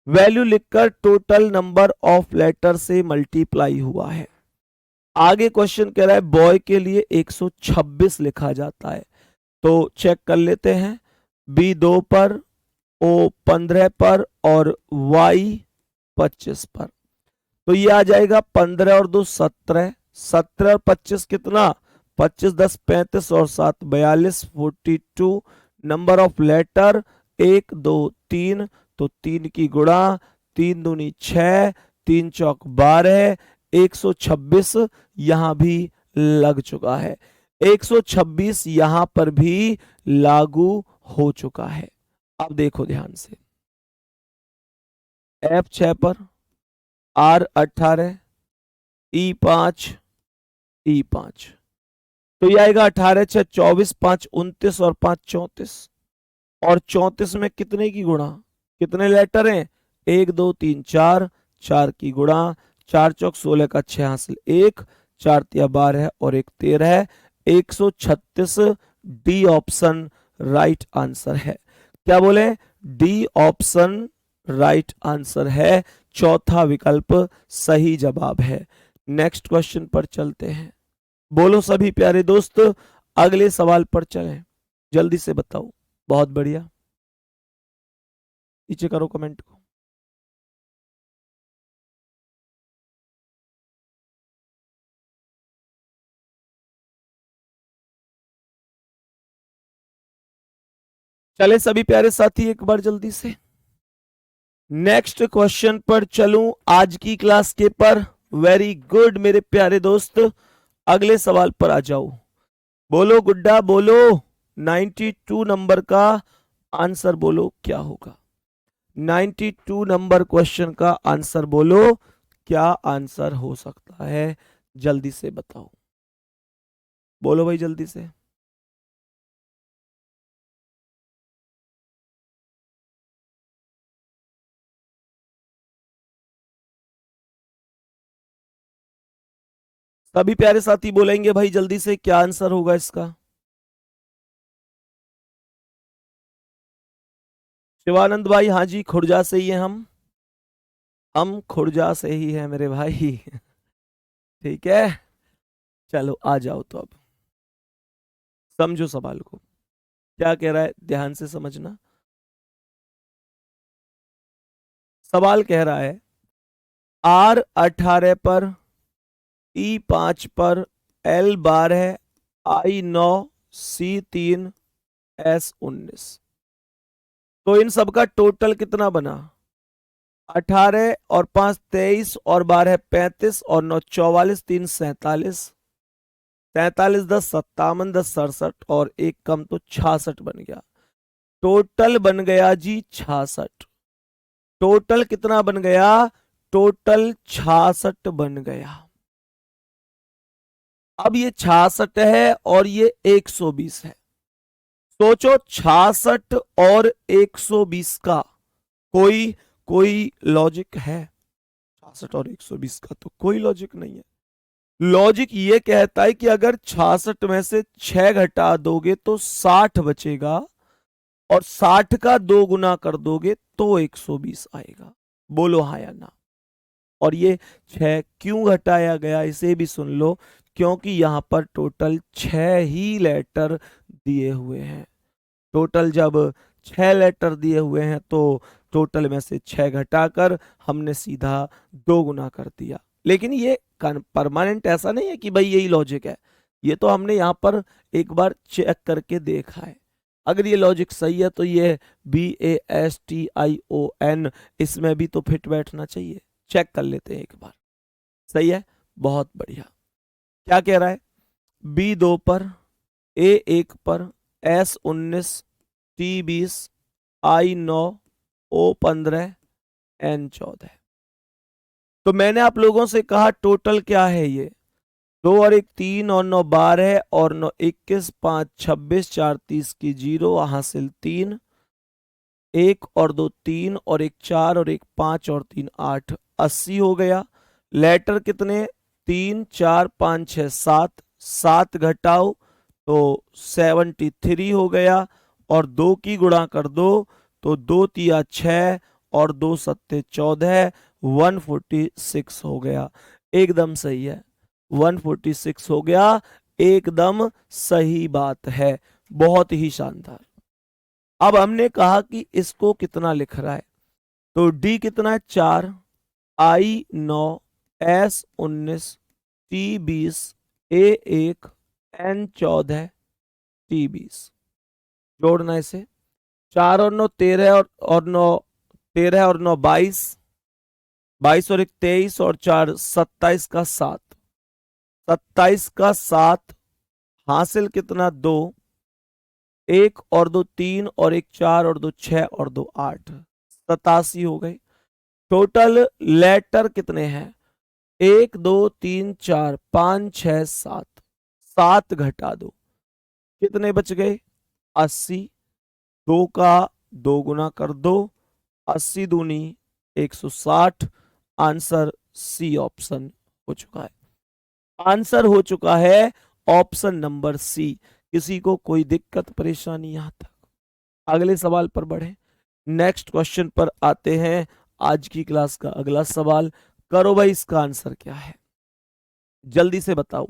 वैल्यू लिखकर टोटल नंबर ऑफ लेटर से मल्टीप्लाई हुआ है। आगे क्वेश्चन कह रहा है बॉय के लिए 126 लिखा जाता है। तो चेक कर लेते हैं। बी 2 पर, ओ 15 पर और वाई 25 पर। तो ये आ जाएगा 15 और 2 17, 17 और 25 कितना? 25 10 35 और 7 42, 42। नंबर ऑफ लेटर 1 2 3, तो 3 की गुणा। 3 दूनी 6, 3 चौक 12, 126 यहां भी लग चुका है। 126 यहां पर भी लागू हो चुका है। अब देखो ध्यान से, F 6 पर, R 18, E 5, E 5। तो ये आएगा 18 6 24, 5 29 और 5 34। और 34 में कितने की गुणा? कितने लेटर हैं? 1 2 3 4, 4 की गुणा। 4 चौक 16 का 6 हासिल 1, 4 तिया 12 और 1 13। 136 डी ऑप्शन राइट आंसर है। क्या बोले? डी ऑप्शन राइट आंसर है। चौथा विकल्प सही जवाब है। नेक्स्ट क्वेश्चन पर चलते हैं। बोलो सभी प्यारे दोस्त, अगले सवाल पर चलें। जल्दी से बताओ। बहुत बढ़िया, नीचे करो कमेंट को। चले सभी प्यारे साथी एक बार जल्दी से नेक्स्ट क्वेश्चन पर चलूं आज की क्लास के पर। वेरी गुड मेरे प्यारे दोस्त, अगले सवाल पर आ जाओ। बोलो गुड्डा बोलो, 92 नंबर का आंसर बोलो क्या होगा? 92 नंबर क्वेश्चन का आंसर बोलो, क्या आंसर हो सकता है? जल्दी से बताओ, बोलो भाई जल्दी से। सभी प्यारे साथी बोलेंगे भाई जल्दी से, क्या आंसर होगा इसका? शिवानंद भाई, हाँ जी, खुर्जा से ही है हम खुर्जा से ही है मेरे भाई। ठीक है, चलो आ जाओ तो अब समझो सवाल को, क्या कह रहा है ध्यान से समझना। सवाल कह रहा है R 18 पर, E 5 पर, L 12, I 9, C 3, S 19। तो इन सब का टोटल कितना बना? 18 और 5 23 और 12 35 और 9 44, 3 47। 43 10 57, 10 67 और एक कम तो 66 बन गया। टोटल बन गया जी 66। टोटल कितना बन गया? टोटल 66 बन गया। अब ये 66 है और ये 120 है। सोचो 66 और 120 का कोई कोई लॉजिक है? 66 और 120 का तो कोई लॉजिक नहीं है। लॉजिक ये कहता है कि अगर 66 में से 6 घटा दोगे तो 60 बचेगा, और 60 का 2 गुना कर दोगे तो 120 आएगा। बोलो हाँ या ना। और ये 6 क्यों घटाया गया इसे भी सुन लो, क्योंकि यहां पर टोटल 6 ही लेटर दिए हुए हैं। टोटल जब 6 लेटर दिए हुए हैं तो टोटल में से 6 घटाकर हमने सीधा 2 गुना कर दिया। लेकिन ये परमानेंट ऐसा नहीं है कि भाई यही लॉजिक है, ये तो हमने यहां पर एक बार चेक करके देखा है। अगर ये लॉजिक सही है तो ये BASTION इसमें भी तो फिट बैठना चाहिए। चेक कर लेते हैं एक बार। सही है, बहुत बढ़िया। क्या कह रहा है? B2 पर, A1 पर, S19, T20, I9, O15, N14। तो मैंने आप लोगों से कहा टोटल क्या है ये? 2 और 1 3 और 9 12 और 9 21, 5 26, 4 30 की 0 हासिल 3, 1 और 2 3 और 1 4 और 1 5 और 3 8, 80 हो गया। लेटर कितने? 3 4 5 6 7, 7 घटाओ तो 73 हो गया। और 2 की गुणा कर दो तो 2 तिया 6 और 2 सत्ते 14, 146 हो गया। एकदम सही है, 146 हो गया। एकदम सही बात है, बहुत ही शानदार। अब हमने कहा कि इसको कितना लिख रहा है, तो डी कितना है? 4, I9, S19, T20, A1, N14, T20। जोड़ना इसे। 4 और 9 13 और 9 13 और 9 22, 22 और 1 23 और 4 27 का 7, 27 का 7 हासिल कितना? 2, 1 और 2 3 और 1 4 और 2 6 और 2 8, 87 हो गए। टोटल लेटर कितने हैं? 1 2 3 4 5 6 7, 7 घटा दो, कितने बच गए? 80। 2 का 2 गुना कर दो, 80 दूनी 160। आंसर सी ऑप्शन हो चुका है। आंसर हो चुका है ऑप्शन नंबर सी। किसी को कोई दिक्कत परेशानी यहां तक? अगले सवाल पर बढ़े। नेक्स्ट क्वेश्चन पर आते हैं। आज की क्लास का अगला सवाल करो भाई, इसका आंसर क्या है जल्दी से बताओ।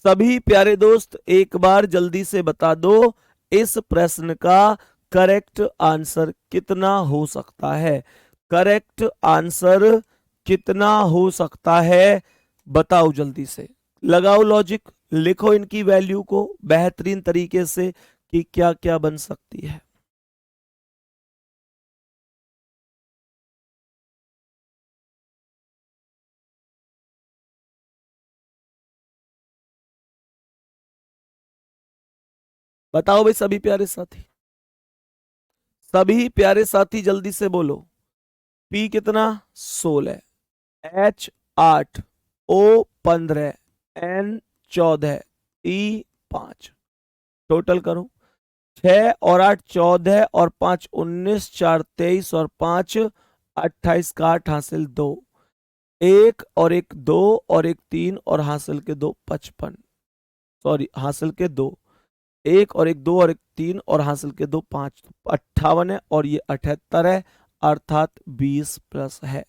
सभी प्यारे दोस्त एक बार जल्दी से बता दो, इस प्रश्न का करेक्ट आंसर कितना हो सकता है? करेक्ट आंसर कितना हो सकता है? बताओ जल्दी से, लगाओ लॉजिक, लिखो इनकी वैल्यू को बेहतरीन तरीके से कि क्या क्या बन सकती है। बताओ भाई सभी प्यारे साथी, सभी प्यारे साथी जल्दी से बोलो। P कितना? 16, H 8, O 15, N 14, E 5। Total करो। 6 और 8 14 और 5 19, 4 23 और 5 28 का 8 हासिल 2, 1 और 1 2 और 1 3 और हासिल के 2 55, सॉरी हासिल के 2, 1 और 1 2 और 1 3 और हासिल के 2 5, 58 है और ये 78 है, अर्थात 20 प्लस है।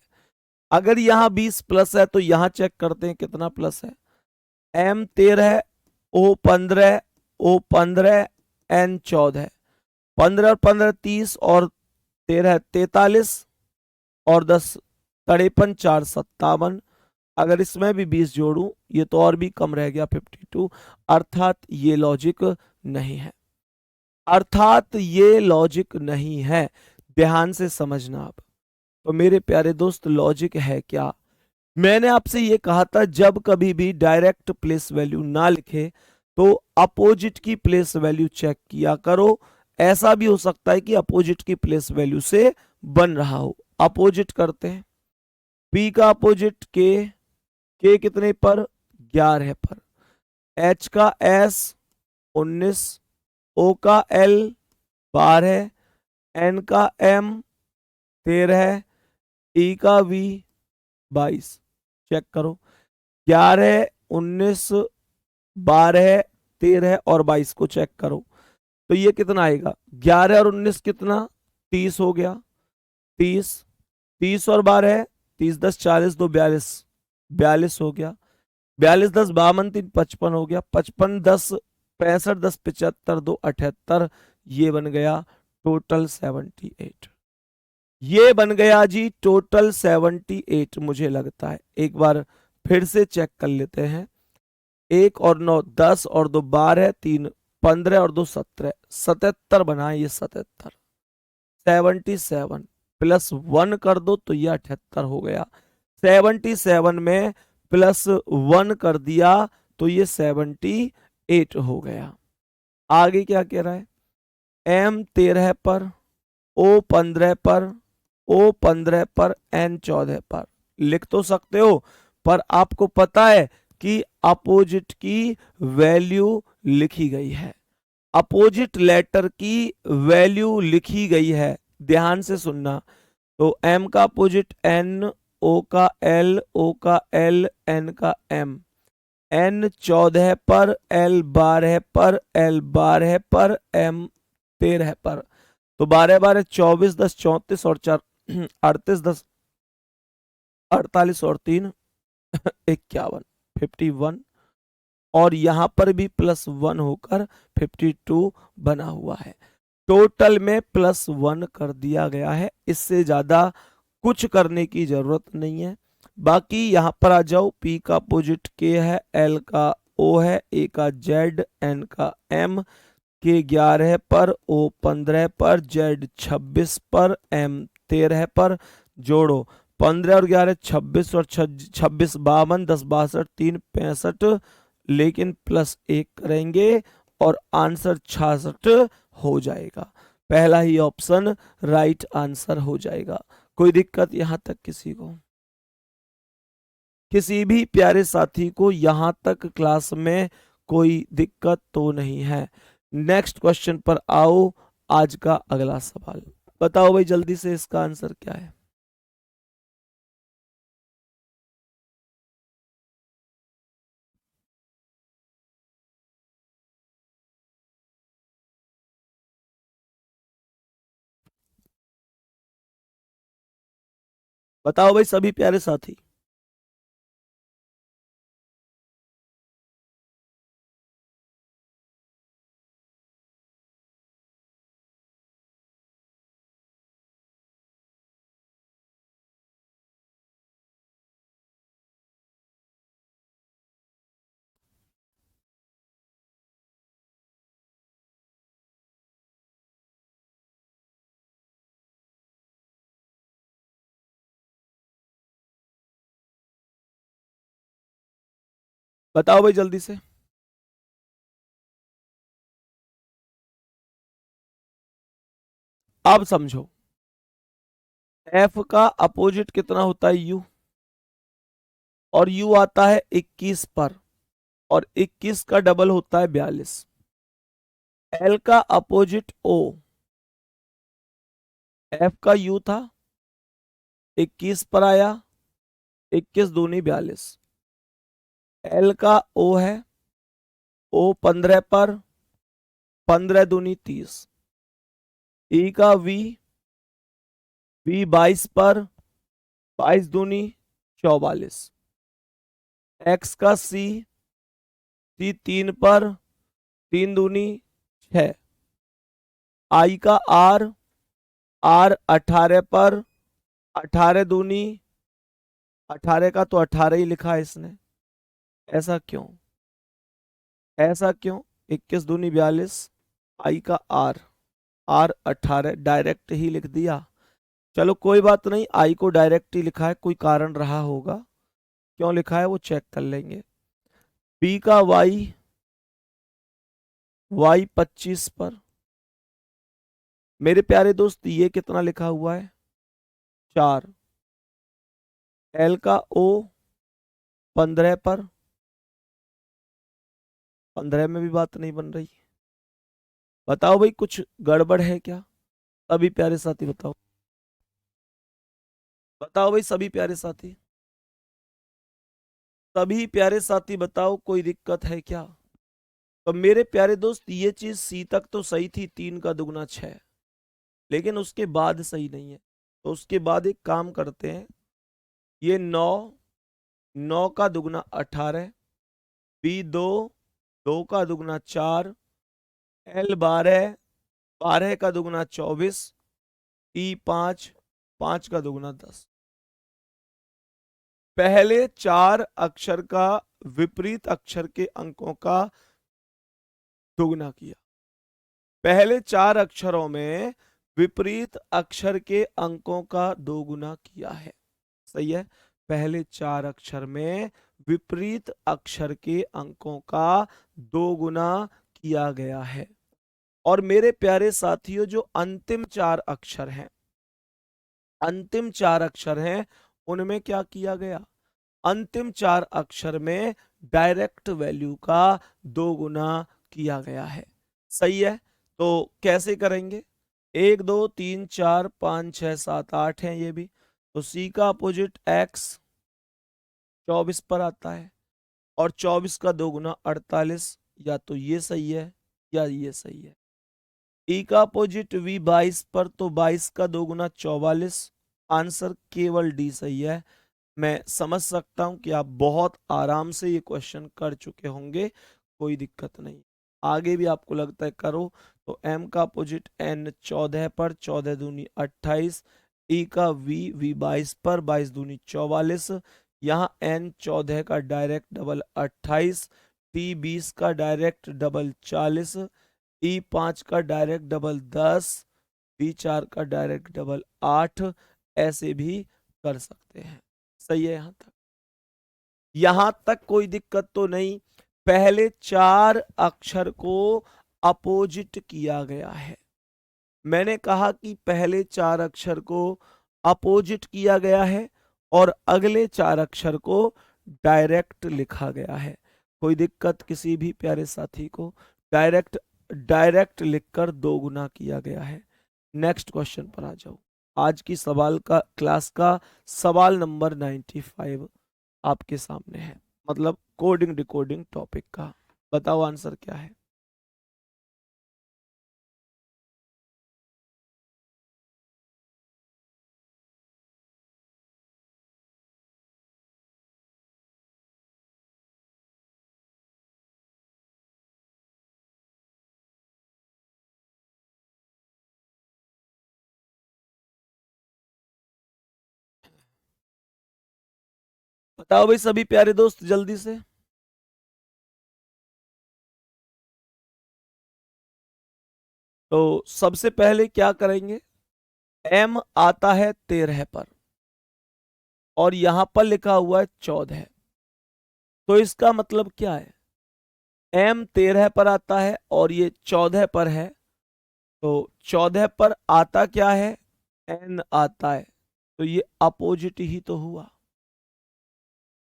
अगर यहाँ 20 प्लस है तो यहाँ चेक करते हैं कितना प्लस है। M 13, O 15, O 15, N 14, 15 और 15 30 और 13 43 और 10 53, 4 57। अगर इसमें भी 20 जोड़ूं ये तो और भी कम रह गया 52, अर्थात ये लॉजिक नहीं है। अर्थात ये लॉजिक नहीं है। ध्यान से समझना आप। तो मेरे प्यारे दोस्त लॉजिक है क्या? मैंने आपसे ये कहा था जब कभी भी डायरेक्ट प्लेस वैल्यू ना लिखे तो अपोजिट की प्लेस वैल्यू चेक किया करो। ऐसा भी हो सकता है कि अपोजिट की प्लेस वैल्यू से बन रहा हो। अपोजिट करते हैं। P का अपोजिट K कितने पर? 11 पर। H का S 19, O का L 12, N का M 13, E का V 22। चेक करो। 11 19 12 13 और 22 को चेक करो तो ये कितना आएगा? 11 और 19 कितना? 30 हो गया। 30 30 और 12 30 10 40 2 42, 42 हो गया। 42 10 52 3 55 हो गया। 55 10 65 10 75 2 78, ये बन गया टोटल 78। ये बन गया जी टोटल 78 मुझे लगता है। एक बार फिर से चेक कर लेते हैं। 1 और 9 10 और 2 12, 3 15 और 2 17, 77 बना ये 77। 77 प्लस 1 कर दो तो ये 78 हो गया। 77 में प्लस 1 कर दिया तो ये 78 हो गया। आगे क्या कह रहा है? M 13 पर, O 15 पर, O 15 पर, N 14 पर। लिख तो सकते हो, पर आपको पता है कि अपोजिट की वैल्यू लिखी गई है, अपोजिट लेटर की वैल्यू लिखी गई है। ध्यान से सुनना। तो M का अपोजिट N, O का L, O का L, N का M। N 14 पर, L 12 पर, L 12 पर, M 13 पर। तो 12 12 24, 10 34 और 4 38, 10 48 और 3 51, 51। और यहां पर भी प्लस 1 होकर 52 बना हुआ है। टोटल में प्लस 1 कर दिया गया है, इससे ज्यादा कुछ करने की जरूरत नहीं है। बाकी यहां पर आ जाओ। P का अपोजिट K है, L का O है, A का Z, N का M, K 11 पर, O 15 पर, Z 26 पर, M 13 पर। जोड़ो 15 और 11 26 और 26 52, 10 62, 3 65, लेकिन प्लस 1 करेंगे और आंसर 66 हो जाएगा। पहला ही ऑप्शन राइट आंसर हो जाएगा। कोई दिक्कत यहां तक किसी को? किसी भी प्यारे साथी को यहां तक क्लास में कोई दिक्कत तो नहीं है? नेक्स्ट क्वेश्चन पर आओ। आज का अगला सवाल बताओ भाई, जल्दी से इसका आंसर क्या है? बताओ भाई सभी प्यारे साथी। बताओ भाई जल्दी से। अब समझो, एफ का अपोजिट कितना होता है? यू। और यू आता है 21 पर, और 21 का डबल होता है 42। एल का अपोजिट ओ, एफ का यू था, 21 पर आया, 21 दूनी 42। एल का ओ है, ओ 15 पर, 15 दूनी 30। ई का वी, वी 22 पर, 22 दूनी 44। एक्स का सी, सी 3 पर, 3 दूनी 6। आई का आर, आर 18 पर, 18 दूनी 18 का तो 18 ही लिखा है इसने। ऐसा क्यों? ऐसा क्यों? 21 दूनी 42। आई का आर, आर 18 डायरेक्ट ही लिख दिया। चलो कोई बात नहीं, आई को डायरेक्ट ही लिखा है, कोई कारण रहा होगा। क्यों लिखा है वो चेक कर लेंगे। बी का वाई, वाई 25 पर। मेरे प्यारे दोस्त ये कितना लिखा हुआ है? 4। एल का ओ 15 पर, 15 में भी बात नहीं बन रही। बताओ भाई कुछ गड़बड़ है क्या? सभी प्यारे साथी बताओ। बताओ भाई सभी प्यारे साथी। सभी प्यारे साथी बताओ, कोई दिक्कत है क्या? तो मेरे प्यारे दोस्त ये चीज सी तक तो सही थी, 3 का दुगना 6, लेकिन उसके बाद सही नहीं है। तो उसके बाद एक काम करते हैं, ये 9, 9 का दुगना 18, बी 2, 2 का दुगना 4, एल 12, 12 का दुगना 24, ई 5, 5 का दुगना 10। पहले 4 अक्षर का विपरीत अक्षर के अंकों का दोगुना किया। पहले 4 अक्षरों में विपरीत अक्षर के अंकों का दोगुना किया है। सही है। पहले 4 अक्षर में विपरीत अक्षर के अंकों का दोगुना किया गया है। और मेरे प्यारे साथियों, जो अंतिम 4 अक्षर हैं, अंतिम 4 अक्षर हैं, उनमें क्या किया गया? अंतिम 4 अक्षर में डायरेक्ट वैल्यू का दोगुना किया गया है। सही है। तो कैसे करेंगे? 1 2 3 4 5 6 7 8 है ये भी। तो सी का अपोजिट x 24 पर आता है और 24 का दोगुना 48। या तो ये सही है या ये सही है। ई का अपोजिट v 22 पर, तो 22 का दोगुना 44। आंसर केवल डी सही है। मैं समझ सकता हूं कि आप बहुत आराम से ये क्वेश्चन कर चुके होंगे, कोई दिक्कत नहीं। आगे भी आपको लगता है करो। तो m का अपोजिट n 14 पर, 14 दूनी 28। e का v 22 पर, 22 दूनी 44। यहाँ n 14 का डायरेक्ट डबल 28, t 20 का डायरेक्ट डबल 40, e 5 का डायरेक्ट डबल 10, v 4 का डायरेक्ट डबल 8। ऐसे भी कर सकते हैं। सही है। यहां तक कोई दिक्कत तो नहीं। पहले 4 अक्षर को अपोजिट किया गया है। मैंने कहा कि पहले 4 अक्षर को अपोजिट किया गया है और अगले 4 अक्षर को डायरेक्ट लिखा गया है। कोई दिक्कत किसी भी प्यारे साथी को? डायरेक्ट लिखकर दोगुना किया गया है। नेक्स्ट क्वेश्चन पर आ जाओ। आज की सवाल का क्लास का सवाल नंबर 95 आपके सामने है, मतलब कोडिंग डिकोडिंग टॉपिक का। बताओ आंसर क्या है? बताओ भाई सभी प्यारे दोस्त जल्दी से। तो सबसे पहले क्या करेंगे? m आता है 13 पर और यहां पर लिखा हुआ है 14। तो इसका मतलब क्या है? m 13 पर आता है और ये 14 पर है। तो 14 पर आता क्या है? n आता है। तो ये अपोजिट ही तो हुआ,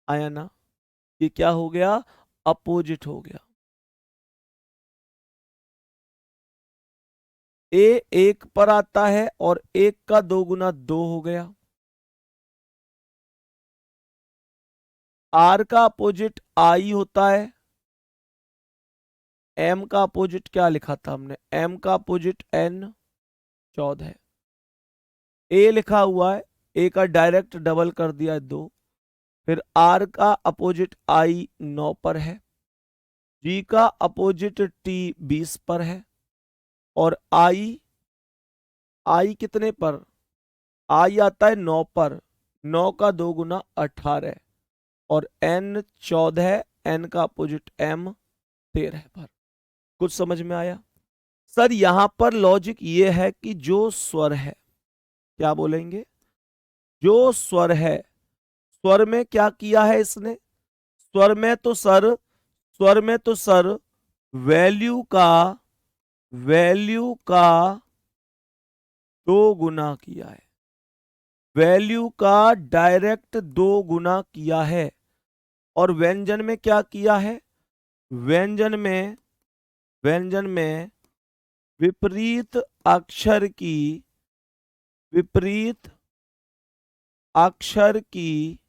आया ना? ये क्या हो गया? अपोजिट हो गया। a 1 पर आता है और 1 का दोगुना 2 हो गया। r का अपोजिट i होता है। m का अपोजिट क्या लिखा था हमने? m का अपोजिट n 14 है। a लिखा हुआ है, a का डायरेक्ट डबल कर दिया है 2। फिर r का अपोजिट i 9 पर है। g का अपोजिट t 20 पर है। और i कितने पर? i आता है 9 पर, 9 का दोगुना 18। और n 14, n का अपोजिट m 13 पर। कुछ समझ में आया? सर यहां पर लॉजिक ये है कि जो स्वर है, क्या बोलेंगे? जो स्वर है, स्वर में क्या किया है इसने? स्वर में तो सर वैल्यू का 2 गुना किया है। वैल्यू का डायरेक्ट 2 गुना किया है। और व्यंजन में क्या किया है? व्यंजन में विपरीत अक्षर की विपरीत अक्षर की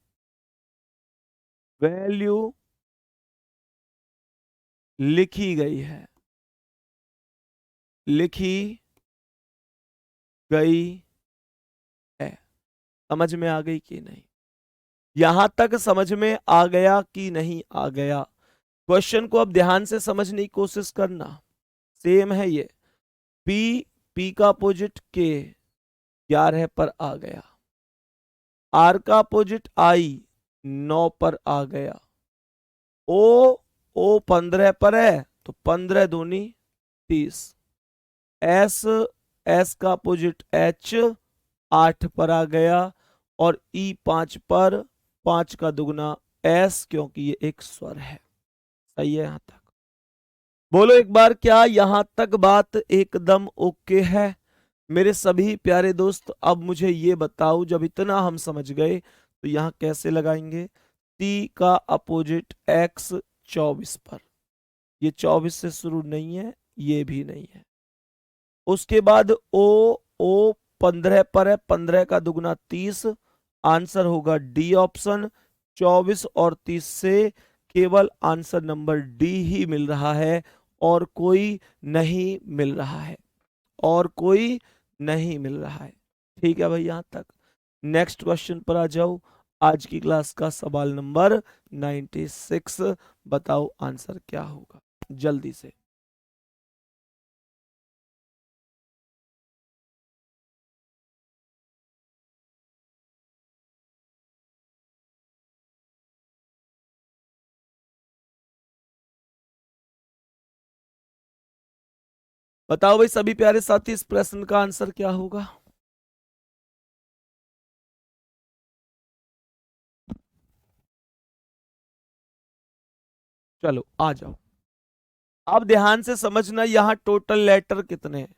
वैल्यू लिखी गई है। लिखी गई है। समझ में आ गई कि नहीं? यहां तक समझ में आ गया कि नहीं आ गया? क्वेश्चन को अब ध्यान से समझने की कोशिश करना। सेम है ये। पी का अपोजिट के 11 पर आ गया। आर का अपोजिट आई 9 पर आ गया। ओ 15 पर है तो 15 दूनी 30। एस, एस का अपोजिट एच 8 पर आ गया, और ई 5 पर, 5 का दुगना एस, क्योंकि ये एक स्वर है। सही है यहां तक? बोलो एक बार, क्या यहां तक बात एकदम ओके है मेरे सभी प्यारे दोस्त? अब मुझे ये बताओ, जब इतना हम समझ गए तो यहां कैसे लगाएंगे? टी का अपोजिट एक्स 24 पर, ये 24 से शुरू नहीं है, ये भी नहीं है। उसके बाद ओ 15 पर है, 15 का दुगना 30, आंसर होगा डी ऑप्शन। 24 और 30 से केवल आंसर नंबर डी ही मिल रहा है, और कोई नहीं मिल रहा है, और कोई नहीं मिल रहा है। ठीक है भाई, यहां तक। नेक्स्ट क्वेश्चन पर आ जाओ। आज की क्लास का सवाल नंबर 96। बताओ आंसर क्या होगा जल्दी से। बताओ भाई सभी प्यारे साथी, इस प्रश्न का आंसर क्या होगा? चलो आ जाओ। अब ध्यान से समझना, यहां टोटल लेटर कितने हैं?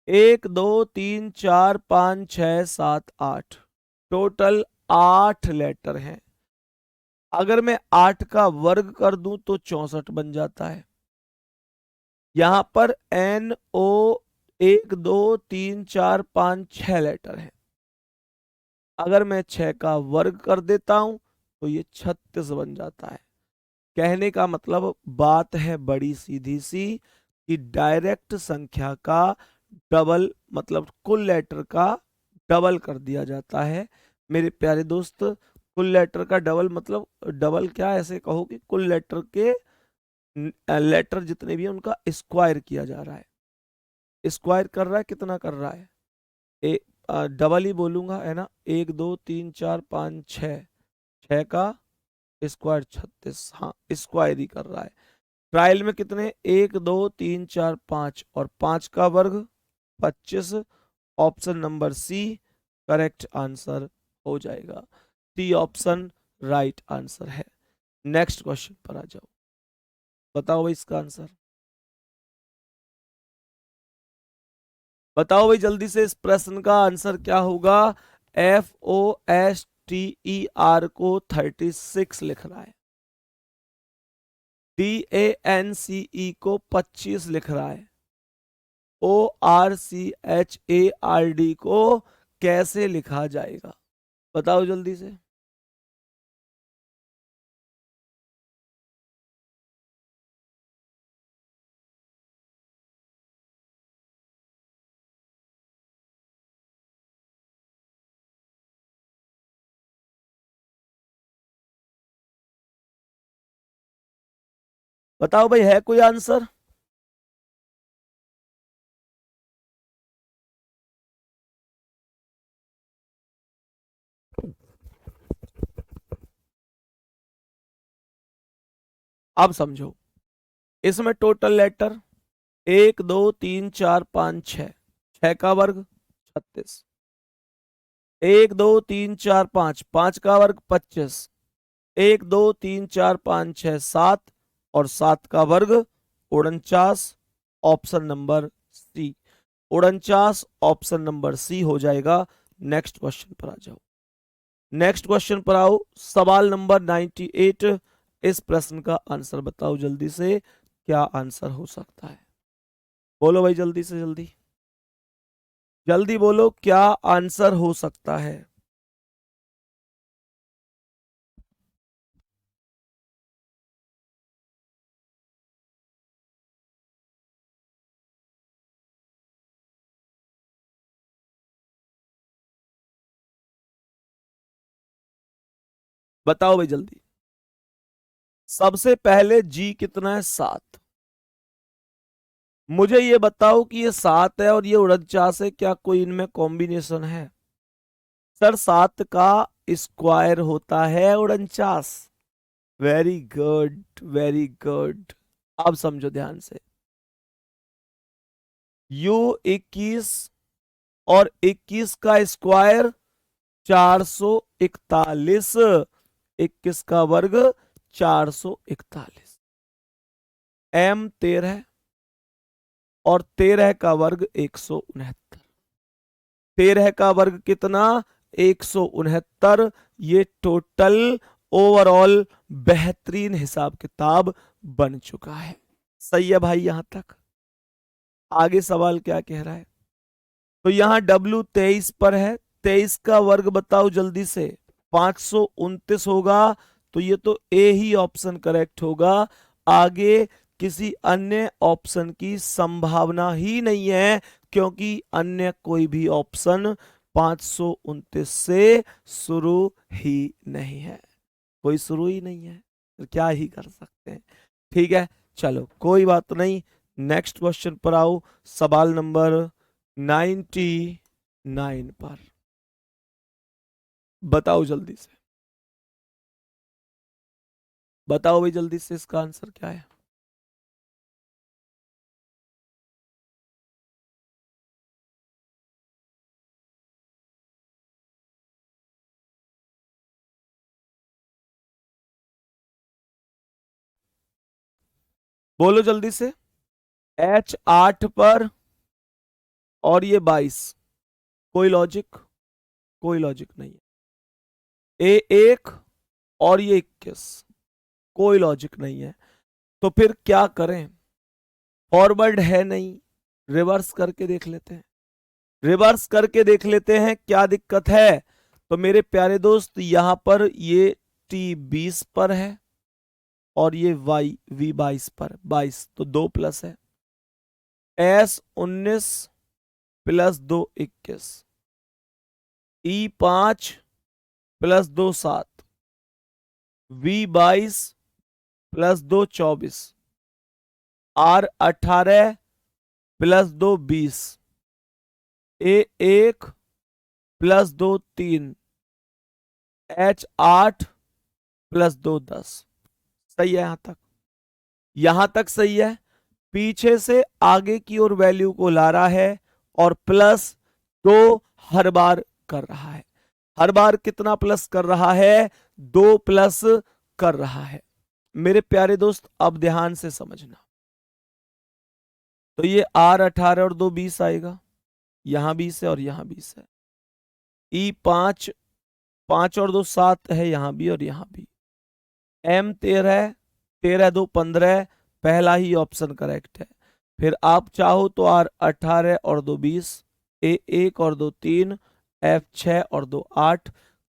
1 2 3 4 5 6 7 8, टोटल 8 लेटर हैं। अगर मैं 8 का वर्ग कर दूं तो 64 बन जाता है। यहां पर एन ओ 1 2 3 4 5 6 लेटर हैं। अगर मैं 6 का वर्ग कर देता हूं तो ये 36 बन जाता है। कहने का मतलब बात है बड़ी सीधी सी, कि डायरेक्ट संख्या का डबल, मतलब कुल लेटर का डबल कर दिया जाता है मेरे प्यारे दोस्त। कुल लेटर का डबल मतलब, डबल क्या, ऐसे कहो कि कुल लेटर के लेटर जितने भी हैं उनका स्क्वायर किया जा रहा है। स्क्वायर कर रहा है, कितना कर रहा है? ए, डबल ही बोलूंगा, है ना। 1 2 3 4 5 6, 6 का स्क्वायर 36, हाँ स्क्वायर ही कर रहा है। ट्रायल में कितने? 1 2 3 4 5, और 5 का वर्ग 25। Option number C correct answer हो जाएगा। सी ऑप्शन राइट आंसर है। नेक्स्ट क्वेश्चन पर आ जाओ। बताओ भाई इसका आंसर। बताओ भाई जल्दी से, इस प्रश्न का आंसर क्या होगा? FOSTER को 36 लिख रहा है। DANCE को 25 लिख रहा है। ORCHARD को कैसे लिखा जाएगा? बताओ जल्दी से। बताओ भाई, है कोई आंसर? अब समझो, इसमें टोटल लेटर 1 2 3 4 5 6, 6 का वर्ग 36, 1 2 3 4 5, 5 का वर्ग 25, 1 2 3 4 5 6 7, और 7 का वर्ग 49। Option number C, 49 option number C हो जाएगा। नेक्स्ट क्वेश्चन पर आ जाओ। नेक्स्ट क्वेश्चन पर आओ। सवाल नंबर 98। इस प्रश्न का आंसर बताओ जल्दी से, क्या आंसर हो सकता है? बोलो भाई जल्दी से, जल्दी जल्दी बोलो, क्या आंसर हो सकता है? बताओ भाई जल्दी। सबसे पहले जी कितना है? 7। मुझे ये बताओ कि ये 7 है और ये 49 है, क्या कोई इनमें कॉम्बिनेशन है? सर 7 का स्क्वायर होता है 49। Very good, very good. अब समझो ध्यान से, यू 21 और 21 का स्क्वायर 441, 21 का वर्ग 441, m 13 और 13 का वर्ग 169, 13 का वर्ग कितना 169। ये टोटल ओवरऑल बेहतरीन हिसाब किताब बन चुका है। सही है भाई यहां तक? आगे सवाल क्या कह रहा है? तो यहां W 23 पर है, 23 का वर्ग बताओ जल्दी से। 529 होगा, तो ये तो ए ही ऑप्शन करेक्ट होगा। आगे किसी अन्य ऑप्शन की संभावना ही नहीं है, क्योंकि अन्य कोई भी ऑप्शन 529 से शुरू ही नहीं है। कोई शुरू ही नहीं है, तो क्या ही कर सकते हैं। ठीक है, चलो कोई बात नहीं। नेक्स्ट क्वेश्चन पर आओ, सवाल नंबर 99 पर। बताओ जल्दी से, बताओ भाई जल्दी से, इसका आंसर क्या है? बोलो जल्दी से। H8 पर और ये 22, कोई लॉजिक? कोई लॉजिक नहीं है। A1 और ये 21, कोई लॉजिक नहीं है। तो फिर क्या करें? फॉरवर्ड है नहीं, रिवर्स करके देख लेते हैं। रिवर्स करके देख लेते हैं, क्या दिक्कत है? तो मेरे प्यारे दोस्त, यहां पर ये T20 पर है और ये वाई V22 पर 22, तो 2 प्लस है। S19 plus 2 21, E5 plus 2 7, V22 plus 2 24, R18 plus 2 20, A1 plus 2 3, H8 plus 2 10। सही है यहां तक? यहां तक सही है। पीछे से आगे की ओर वैल्यू को ला रहा है और प्लस 2 हर बार कर रहा है। हर बार कितना प्लस कर रहा है? 2 प्लस कर रहा है। मेरे प्यारे दोस्त अब ध्यान से समझना। तो ये R18 और 2 20 आएगा, यहां 20 है और यहां 20 है। E5 5 और 2 7 है, यहां भी और यहां भी। M13 13 2 15, पहला ही ऑप्शन करेक्ट है। फिर आप चाहो तो R18 और 2 20, A1 और 2 3, F6 और 2 8,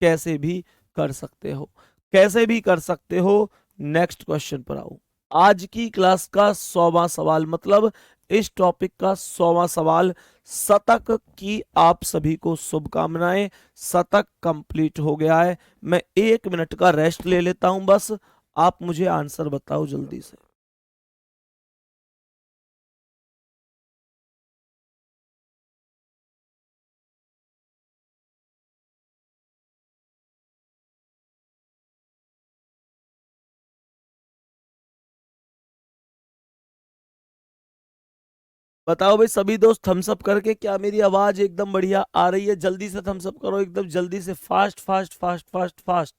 कैसे भी कर सकते हो, कैसे भी कर सकते हो। नेक्स्ट क्वेश्चन पर आओ। आज की क्लास का 100वां सवाल, मतलब इस टॉपिक का 100वां सवाल। शतक की आप सभी को शुभकामनाएं। शतक कंप्लीट हो गया है। मैं 1 मिनट का रेस्ट ले लेता हूं बस। आप मुझे आंसर बताओ जल्दी से। बताओ भाई सभी दोस्त, थम्स अप करके। क्या मेरी आवाज एकदम बढ़िया आ रही है? जल्दी से थम्स अप करो, एकदम जल्दी से, fast fast fast fast fast.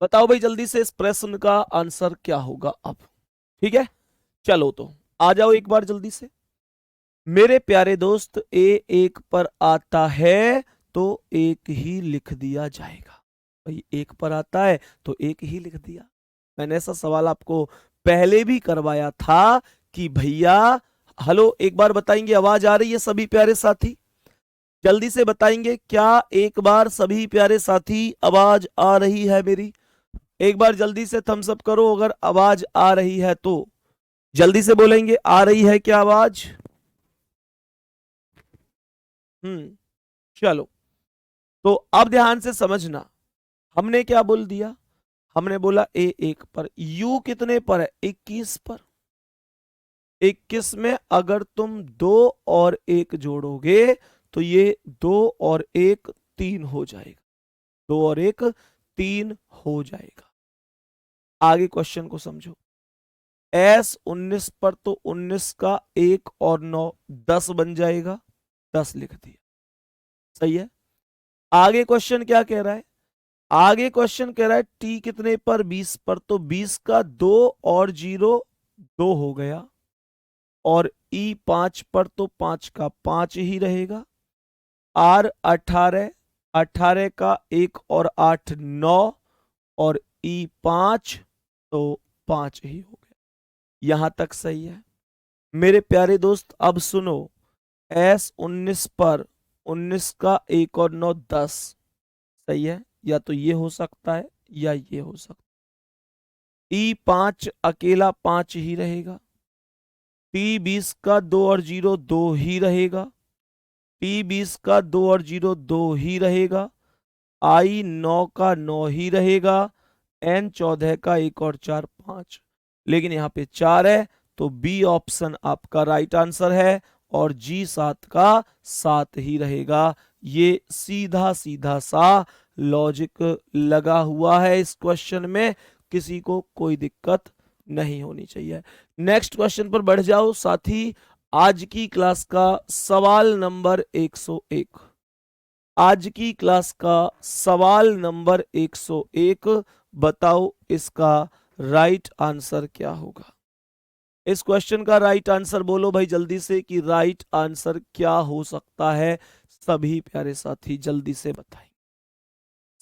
बताओ भाई जल्दी से इस प्रश्न का आंसर क्या होगा अब। ठीक है, चलो तो आ जाओ एक बार जल्दी से। मेरे प्यारे दोस्त, ए एक पर आता है तो एक ही लिख दिया जाएगा। भाई एक पर आता है तो एक ही लिख दिया। मैंने ऐसा सवाल आपको पहले भी करवाया था कि भैया, हेलो एक बार बताएंगे, आवाज आ रही है सभी प्यारे साथी? जल्दी से बताएंगे क्या? एक बार सभी प्यारे साथी, आवाज आ रही है मेरी? एक बार जल्दी से थम्स अप करो अगर आवाज आ रही है तो। जल्दी से बोलेंगे, आ रही है क्या आवाज? चलो, तो अब ध्यान से समझना। हमने क्या बोल दिया? हमने बोला ए एक पर, यू कितने पर है? 21 पर। 21 में अगर तुम दो और एक जोड़ोगे तो ये दो और एक तीन हो जाएगा। दो और एक तीन हो जाएगा। आगे क्वेश्चन को समझो। एस 19 पर तो 19 का एक और 9 10 बन जाएगा। 10 लिख दिया। सही है। आगे क्वेश्चन क्या कह रहा है? आगे क्वेश्चन कह रहा है टी कितने पर? 20 पर, तो 20 का दो और जीरो दो हो गया। और ई 5 पर तो 5 का 5 ही रहेगा। आर 18, 18 का एक और 8 9, और ई 5 तो 5 ही हो गया। यहां तक सही है मेरे प्यारे दोस्त? अब सुनो, एस 19 पर 19 का एक और 9 10। सही है, या तो ये हो सकता है या ये हो सकता है। ई 5 अकेला 5 ही रहेगा। टी 20 का दो और जीरो दो ही रहेगा। टी 20 का दो और जीरो दो ही रहेगा। आई 9 का 9 ही रहेगा। एन 14 का एक और 4 5। लेकिन यहाँ पे 4 है तो बी ऑप्शन आपका राइट आंसर है। और जी 7 का 7 ही रहेगा। ये सीधा सीधा सा लॉजिक लगा हुआ है इस क्वेश्चन में। किसी को कोई दिक्कत नहीं होनी चाहिए। नेक्स्ट क्वेश्चन पर बढ़ जाओ साथी। आज की क्लास का सवाल नंबर 101। आज की क्लास का सवाल नंबर 101। बताओ इसका राइट आंसर क्या होगा? इस क्वेश्चन का राइट आंसर बोलो भाई जल्दी से कि राइट आंसर क्या हो सकता है। सभी प्यारे साथी जल्दी से बताएं।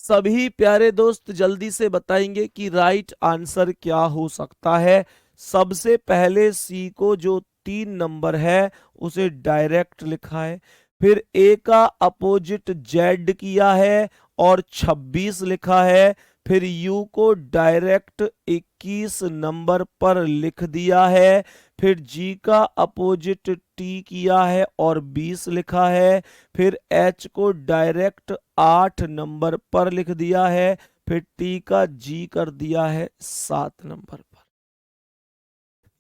सभी प्यारे दोस्त जल्दी से बताएंगे कि राइट आंसर क्या हो सकता है। सबसे पहले सी को जो 3 नंबर है उसे डायरेक्ट लिखा है। फिर ए का अपोजिट जेड किया है और 26 लिखा है। फिर यू को डायरेक्ट 21 नंबर पर लिख दिया है। फिर जी का अपोजिट टी किया है और 20 लिखा है। फिर एच को डायरेक्ट 8 नंबर पर लिख दिया है। फिर टी का जी कर दिया है 7 नंबर पर।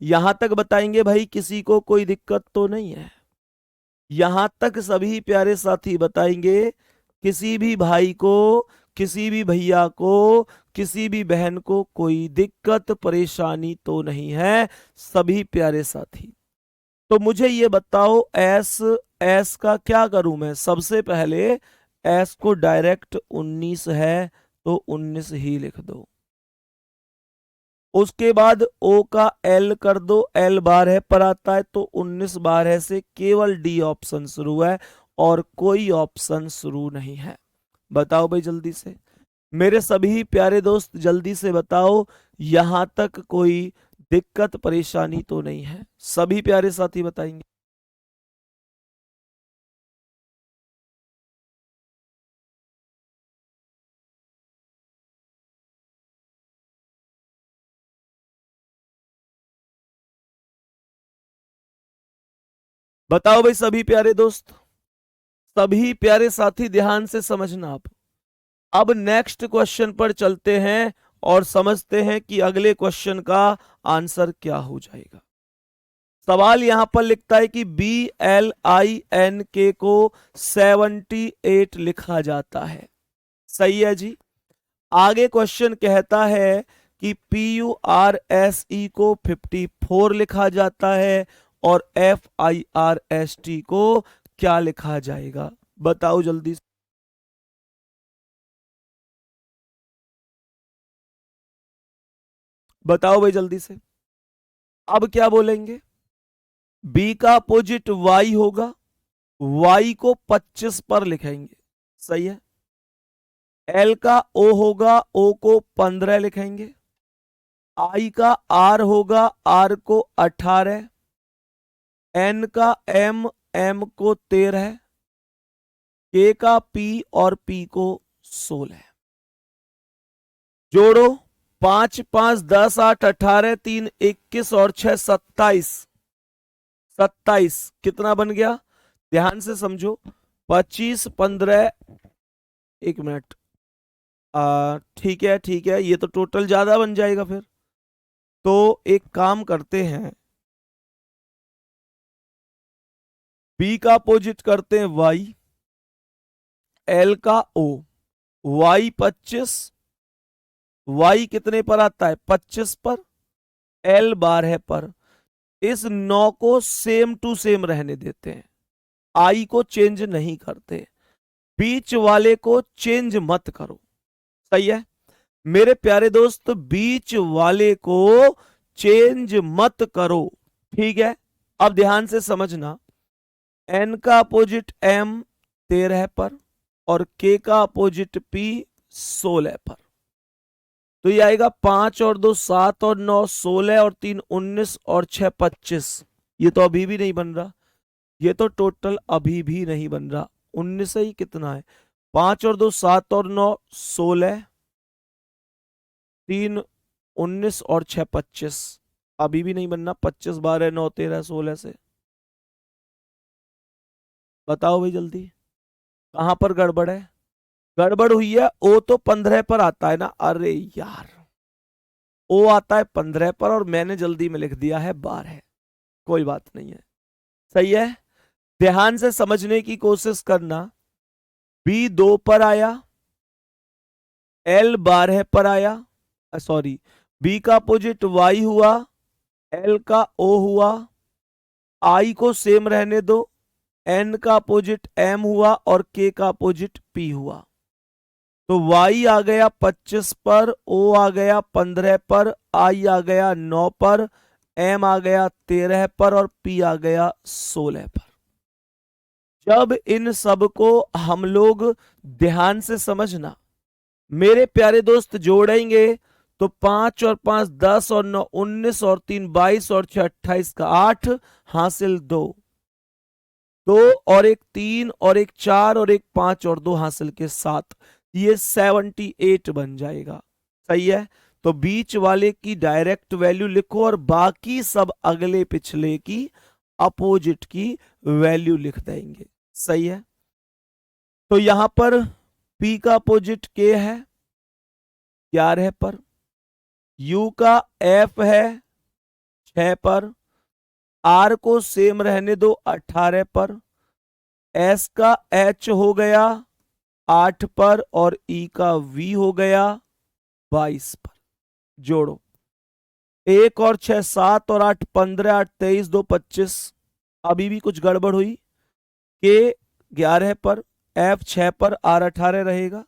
यहां तक बताएंगे भाई, किसी को कोई दिक्कत तो नहीं है? यहां तक सभी प्यारे साथी बताएंगे? किसी भी भाई को, किसी भी भैया को, किसी भी बहन को कोई दिक्कत परेशानी तो नहीं है? सभी प्यारे साथी तो मुझे ये बताओ, एस एस का क्या करूं मैं? सबसे पहले एस को डायरेक्ट 19 है तो 19 ही लिख दो। उसके बाद ओ का एल कर दो। एल बार है पर आता है तो 19 बार है से केवल डी ऑप्शन शुरू है और कोई ऑप्शन शुरू नहीं है। बताओ भाई जल्दी से मेरे सभी प्यारे दोस्त, जल्दी से बताओ। यहां तक कोई दिक्कत परेशानी तो नहीं है? सभी प्यारे साथी बताएंगे। बताओ भाई सभी प्यारे दोस्त, सभी प्यारे साथी ध्यान से समझना। आप अब नेक्स्ट क्वेश्चन पर चलते हैं और समझते हैं कि अगले क्वेश्चन का आंसर क्या हो जाएगा। सवाल यहां पर लिखता है कि BLINK को 78 लिखा जाता है। सही है जी। आगे क्वेश्चन कहता है कि PURSE को 54 लिखा जाता है और FIRST को क्या लिखा जाएगा? बताओ जल्दी से। बताओ भाई जल्दी से। अब क्या बोलेंगे, बी का अपोजिट वाई होगा, वाई को 25 पर लिखेंगे, सही है। एल का ओ होगा, ओ को 15 लिखेंगे। आई का आर होगा, आर को 18। एन का एम, एम को 13। के का पी और पी को 16। जोड़ो, 5 5 10 8 18 3 21 और 6 27। 27 कितना बन गया, ध्यान से समझो। 25 15, एक मिनट, ठीक है ठीक है, ये तो टोटल ज्यादा बन जाएगा फिर। तो एक काम करते हैं, बी का अपोजिट करते हैं वाई, एल का ओ, वाई 25, वाई कितने पर आता है 25 पर, एल 12 पर। इस 9 को सेम टू सेम रहने देते हैं, आई को चेंज नहीं करते, बीच वाले को चेंज मत करो, सही है। मेरे प्यारे दोस्त, बीच वाले को चेंज मत करो, ठीक है। अब ध्यान से समझना, एन का अपोजिट एम 13 पर और के का अपोजिट पी 16 पर। तो ये आएगा 5 और 2 7 और 9 16 और 3 19 और 6 25। ये तो अभी भी नहीं बन रहा, ये तो टोटल अभी भी नहीं बन रहा। 19 ही कितना है, 5 और 2 7 और 9 16, 3 19 और 6 25। अभी भी नहीं बनना, 25 12 9 13 16 से। बताओ भाई जल्दी, कहां पर गड़बड़ है। गड़बड़ हुई है, ओ तो 15 पर आता है ना, अरे यार, ओ आता है 15 पर और मैंने जल्दी में लिख दिया है 12। कोई बात नहीं है, सही है। ध्यान से समझने की कोशिश करना, बी 2 पर आया, एल 12 पर आया, सॉरी, बी का अपोजिट वाई हुआ, एल का ओ हुआ, आई को सेम रहने दो, एन का अपोजिट एम हुआ और के का अपोजिट पी हुआ। तो y आ गया 25 पर, o आ गया 15 पर, i आ गया 9 पर, m आ गया 13 पर और p आ गया 16 पर। जब इन सब को हम लोग ध्यान से समझना, मेरे प्यारे दोस्त, जोड़ेंगे तो 5 और 5 10 और 9 19 और 3 22 और 6 28 का 8 हासिल 2, 2 और एक 3 और एक 4 और एक 5 और 2 हासिल के 7, ये 78 बन जाएगा, सही है। तो बीच वाले की डायरेक्ट वैल्यू लिखो और बाकी सब अगले पिछले की अपोजिट की वैल्यू लिख देंगे, सही है। तो यहां पर P का अपोजिट K है 11 पर, U का F है 6 पर, R को सेम रहने दो 18 पर, S का H हो गया 8 पर और E का V हो गया 22 पर। जोड़ो, 1 और 6 7 और 8 15 8 23 2 25। अभी भी कुछ गड़बड़ हुई, K 11 पर, F 6 पर, R 18 रहेगा,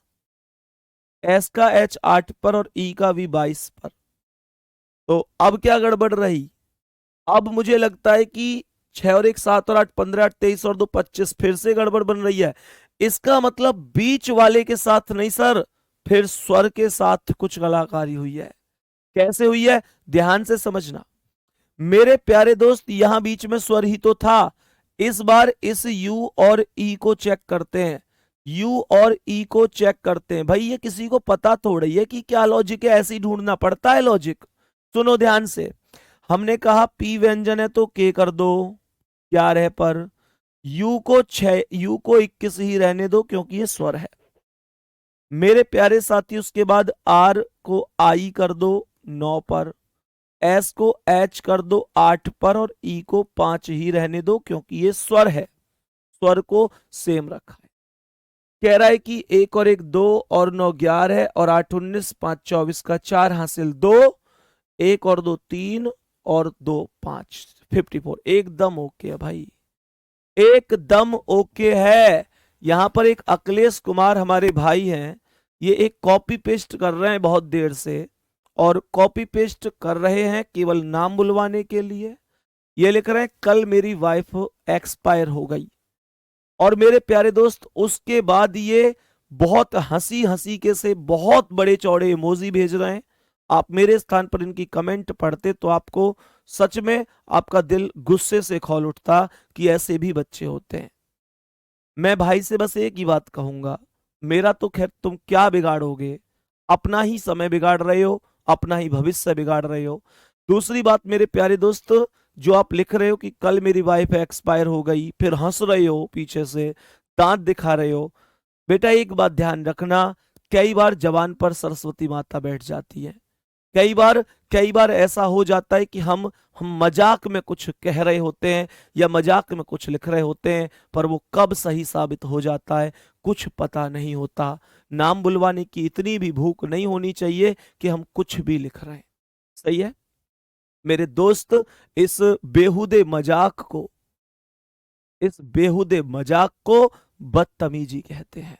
S का H 8 पर और E का V 22 पर। तो अब क्या गड़बड़ रही, अब मुझे लगता है कि 6 और 1 7 और 8 15 8 23 और 2 25 फिर से गड़बड़ बन रही है। इसका मतलब बीच वाले के साथ नहीं सर, फिर स्वर के साथ कुछ कलाकारी हुई है। कैसे हुई है, ध्यान से समझना मेरे प्यारे दोस्त, यहां बीच में स्वर ही तो था। इस बार इस U और E को चेक करते हैं, U और E को चेक करते हैं। भाई ये किसी को पता थोड़ी है कि क्या लॉजिक है, ऐसे ही ढूंढना पड़ता है लॉजिक। सुनो ध्यान से, हमने कहा P व्यंजन है तो K कर दो 11 पर, U को 6, U को 21 ही रहने दो क्योंकि ये स्वर है मेरे प्यारे साथी। उसके बाद R को I कर दो 9 पर, S को H कर दो 8 पर और E को 5 ही रहने दो क्योंकि ये स्वर है, स्वर को सेम रखा है। कह रहा है कि 1 और 1 2 और 9 11 और 8 19 5 24 का 4 हासिल 2, 1 और 2 3 और 2 5 54। एकदम ओके है भाई, एकदम ओके है। यहां पर एक अखिलेश कुमार हमारे भाई हैं, ये एक कॉपी पेस्ट कर रहे हैं बहुत देर से और कॉपी पेस्ट कर रहे हैं केवल नाम बुलवाने के लिए। ये लिख रहे हैं कल मेरी वाइफ एक्सपायर हो गई। और मेरे प्यारे दोस्त उसके बाद ये बहुत हंसी हंसी के से बहुत बड़े चौड़े इमोजी भेज रहे हैं। आप मेरे स्थान पर इनकी कमेंट पढ़ते तो आपको सच में आपका दिल गुस्से से खौल उठता कि ऐसे भी बच्चे होते हैं। मैं भाई से बस एक ही बात कहूंगा, मेरा तो खैर तुम क्या बिगाड़ोगे, अपना ही समय बिगाड़ रहे हो, अपना ही भविष्य बिगाड़ रहे हो। दूसरी बात मेरे प्यारे दोस्त, जो आप लिख रहे हो कि कल मेरी वाइफ एक्सपायर हो गई, फिर हंस रहे हो पीछे से, दांत दिखा रहे हो। बेटा एक बात ध्यान रखना, कई बार जवान पर सरस्वती माता बैठ जाती है। कई बार कई बार ऐसा हो जाता है कि हम मजाक में कुछ कह रहे होते हैं या मजाक में कुछ लिख रहे होते हैं, पर वो कब सही साबित हो जाता है कुछ पता नहीं होता। नाम बुलवाने की इतनी भी भूख नहीं होनी चाहिए कि हम कुछ भी लिख रहे हैं। सही है मेरे दोस्त, इस बेहुदे मजाक को इस बेहुदे मजाक को बदतमीजी कहते हैं।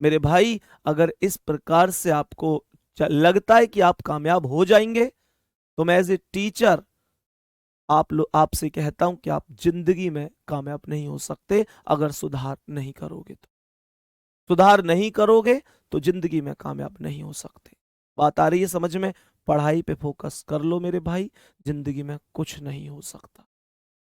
मेरे भाई अगर इस प्रकार से आपको लगता है कि आप कामयाब हो जाएंगे, तो मैं एज ए टीचर आपसे कहता हूं कि आप जिंदगी में कामयाब नहीं हो सकते अगर सुधार नहीं करोगे तो। सुधार नहीं करोगे तो जिंदगी में कामयाब नहीं हो सकते। बात आ रही है समझ में? पढ़ाई पे फोकस कर लो मेरे भाई, जिंदगी में कुछ नहीं हो सकता।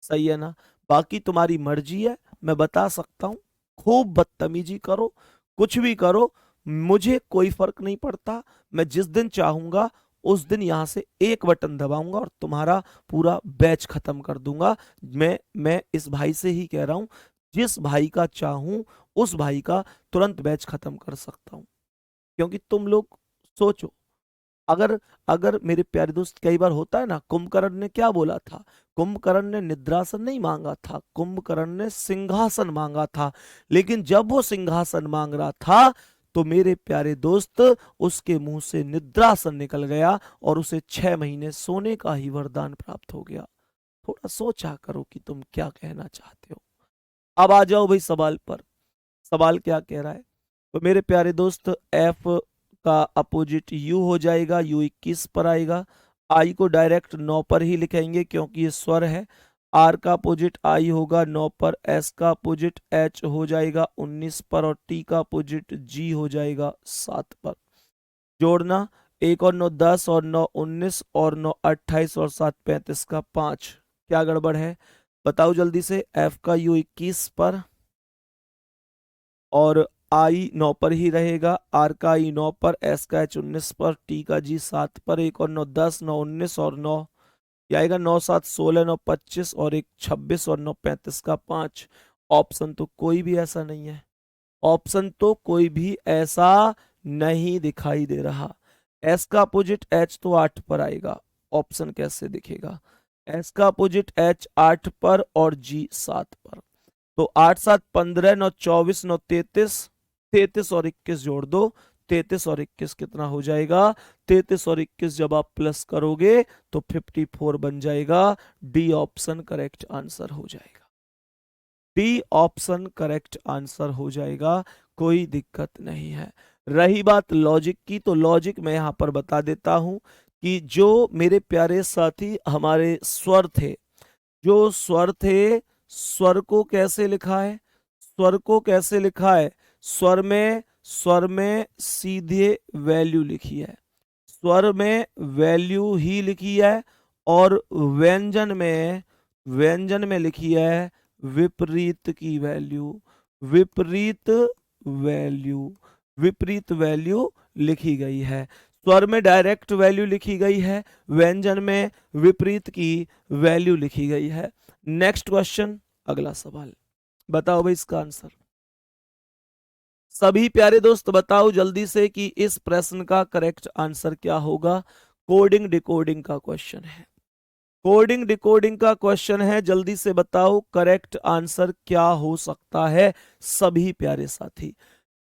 सही है ना? बाकी तुम्हारी मर्जी है, मैं बता सकता हूं खूब बदतमीजी करो, कुछ भी करो, मुझे कोई फर्क नहीं पड़ता। मैं जिस दिन चाहूंगा उस दिन यहां से एक बटन दबाऊंगा और तुम्हारा पूरा बैच खत्म कर दूंगा। मैं इस भाई से ही कह रहा हूं, जिस भाई का चाहूं उस भाई का तुरंत बैच खत्म कर सकता हूं। क्योंकि तुम लोग सोचो, अगर अगर मेरे प्यारे दोस्त, कई बार होता है ना, कुंभकर्ण ने क्या बोला था? कुंभकर्ण ने निद्रासन नहीं मांगा था, कुंभकर्ण ने सिंहासन मांगा था। लेकिन जब वो सिंहासन मांग रहा था तो मेरे प्यारे दोस्त उसके मुंह से निद्रासन निकल गया और उसे 6 महीने सोने का ही वरदान प्राप्त हो गया। थोड़ा सोचा करो कि तुम क्या कहना चाहते हो। अब आ जाओ भाई सवाल पर। सवाल क्या कह रहा है? तो मेरे प्यारे दोस्त एफ का अपोजिट यू हो जाएगा, यू 21 पर आएगा। आई को डायरेक्ट 9 पर ही लिखेंगे क्योंकि ये स्वर है। आर का अपोजिट आई होगा 9 पर, एस का अपोजिट एच हो जाएगा 19 पर और टी का अपोजिट जी हो जाएगा 7 पर। जोड़ना, 1 और 9 10 और 9 19 और 9 28 और 7 35 का 5। क्या गड़बड़ है बताओ जल्दी से। एफ का यू 21 पर और आई 9 पर ही रहेगा, आर का आई 9 पर, एस का एच 19 पर, टी का जी 7 पर। 1 और 9 10, 9 19 और 9 ये आएगा 9 7 16, 9 25 और 1 26 और 9 35 का 5। ऑप्शन तो कोई भी ऐसा नहीं है, ऑप्शन तो कोई भी ऐसा नहीं दिखाई दे रहा। एस का अपोजिट एच तो 8 पर आएगा, ऑप्शन कैसे दिखेगा? एस का अपोजिट एच 8 पर और जी 7 पर। तो 8 7 15, 9 24, 9 33, 33 और 21 जोड़ दो। 33 और 21 कितना हो जाएगा? 33 और 21 जब आप प्लस करोगे तो 54 बन जाएगा। डी ऑप्शन करेक्ट आंसर हो जाएगा। डी ऑप्शन करेक्ट आंसर हो जाएगा, कोई दिक्कत नहीं है। रही बात लॉजिक की, तो लॉजिक मैं यहां पर बता देता हूं कि जो मेरे प्यारे साथी हमारे स्वर थे, जो स्वर थे, स्वर को कैसे लिखा है? स्वर को कैसे लिखा है? स्वर में सीधे वैल्यू लिखी है, स्वर में वैल्यू ही लिखी है। और व्यंजन में लिखी है विपरीत की वैल्यू। विपरीत वैल्यू विपरीत वैल्यू लिखी गई है। स्वर में डायरेक्ट वैल्यू लिखी गई है, व्यंजन में विपरीत की वैल्यू लिखी गई है। नेक्स्ट क्वेश्चन, अगला सवाल, बताओ भाई इसका आंसर। सभी प्यारे दोस्त बताओ जल्दी से कि इस प्रश्न का करेक्ट आंसर क्या होगा। कोडिंग डिकोडिंग का क्वेश्चन है, कोडिंग डिकोडिंग का क्वेश्चन है। जल्दी से बताओ करेक्ट आंसर क्या हो सकता है। सभी प्यारे साथी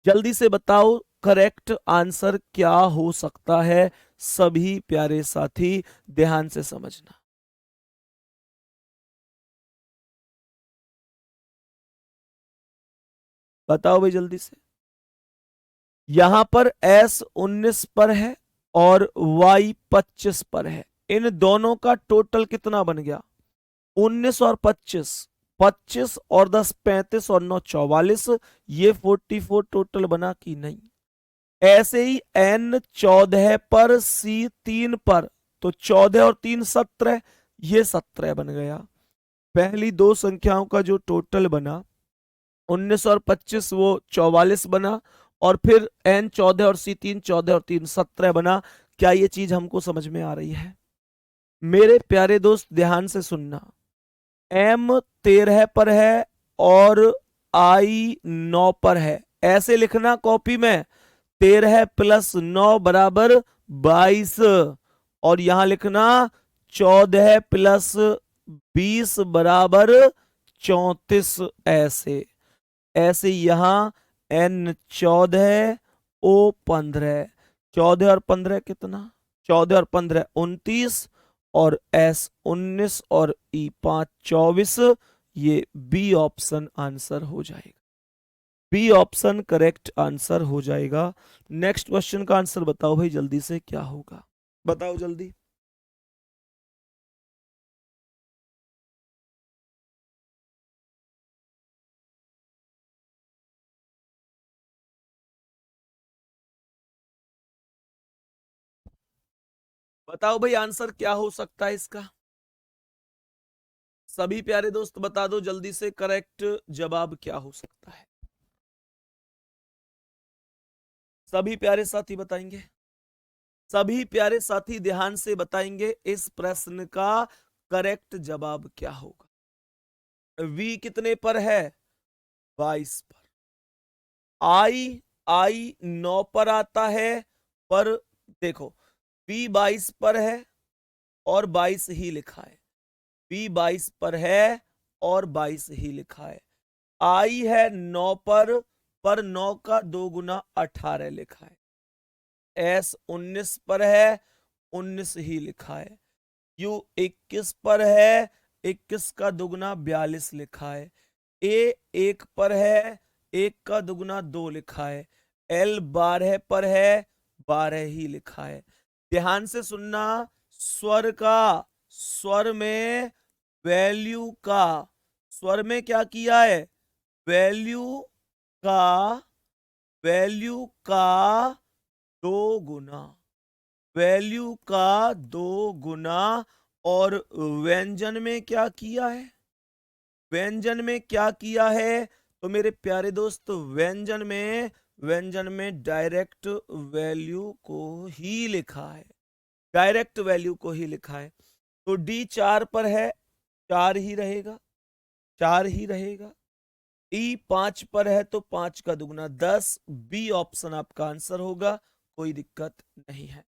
जल्दी से बताओ करेक्ट आंसर क्या हो सकता है। सभी प्यारे साथी ध्यान से समझना। बताओ भाई जल्दी से। यहां पर S 19 पर है, और y 25 पर है। इन दोनों का टोटल कितना बन गया? 19 और 25, 25 और 10 35 और 9 44, ये 44 टोटल बना कि नहीं? ऐसे ही n 14 पर, c 3 पर, तो 14 और 3 17, ये 17 बन गया। पहली दो संख्याओं का जो टोटल बना 19 और 25 वो 44 बना, और फिर n 14 और c 3 14 और 3 17 बना। क्या ये चीज हमको समझ में आ रही है? मेरे प्यारे दोस्त ध्यान से सुनना, m 13 पर है और i 9 पर है। ऐसे लिखना कॉपी में, 13 प्लस 9 बराबर 22, और यहां लिखना 14 प्लस 20 बराबर 34। ऐसे ऐसे यहां n 14 o 15, 14 और 15 कितना? 14 और 15 29, और s 19 और e 5 24। ये बी ऑप्शन आंसर हो जाएगा। बी ऑप्शन करेक्ट आंसर हो जाएगा। नेक्स्ट क्वेश्चन का आंसर बताओ भाई जल्दी से, क्या होगा? बताओ जल्दी। बताओ भाई आंसर क्या हो सकता है इसका? सभी प्यारे दोस्त बता दो जल्दी से, करेक्ट जवाब क्या हो सकता है? सभी प्यारे साथी बताएंगे? सभी प्यारे साथी ध्यान से बताएंगे इस प्रश्न का करेक्ट जवाब क्या होगा? v कितने पर है? 22 पर। आई 9 पर आता है, पर देखो v 22 पर है और 22 ही लिखा है। v 22 पर है और 22 ही लिखा है। आई है 9 पर 9 का 2 गुना 18 लिखा है। एस 19 पर है, 19 ही लिखा है। यू 21 पर है, 21 का दुगना 42 लिखा है। ए 1 पर है, 1 का दुगना 2 लिखा है। एल 12 पर है, 12 ही लिखा है। ध्यान से सुनना, स्वर का, स्वर में वैल्यू का, स्वर में क्या किया है? वैल्यू का, वैल्यू का 2 गुना, वैल्यू का 2 गुना, और व्यंजन में क्या किया है? व्यंजन में क्या किया है? तो मेरे प्यारे दोस्त व्यंजन में डायरेक्ट वैल्यू को ही लिखा है, डायरेक्ट वैल्यू को ही लिखा है। तो डी 4 पर है, 4 ही रहेगा, 4 ही रहेगा। ई 5 पर है तो 5 का दुगना 10। बी ऑप्शन आपका आंसर होगा, कोई दिक्कत नहीं है।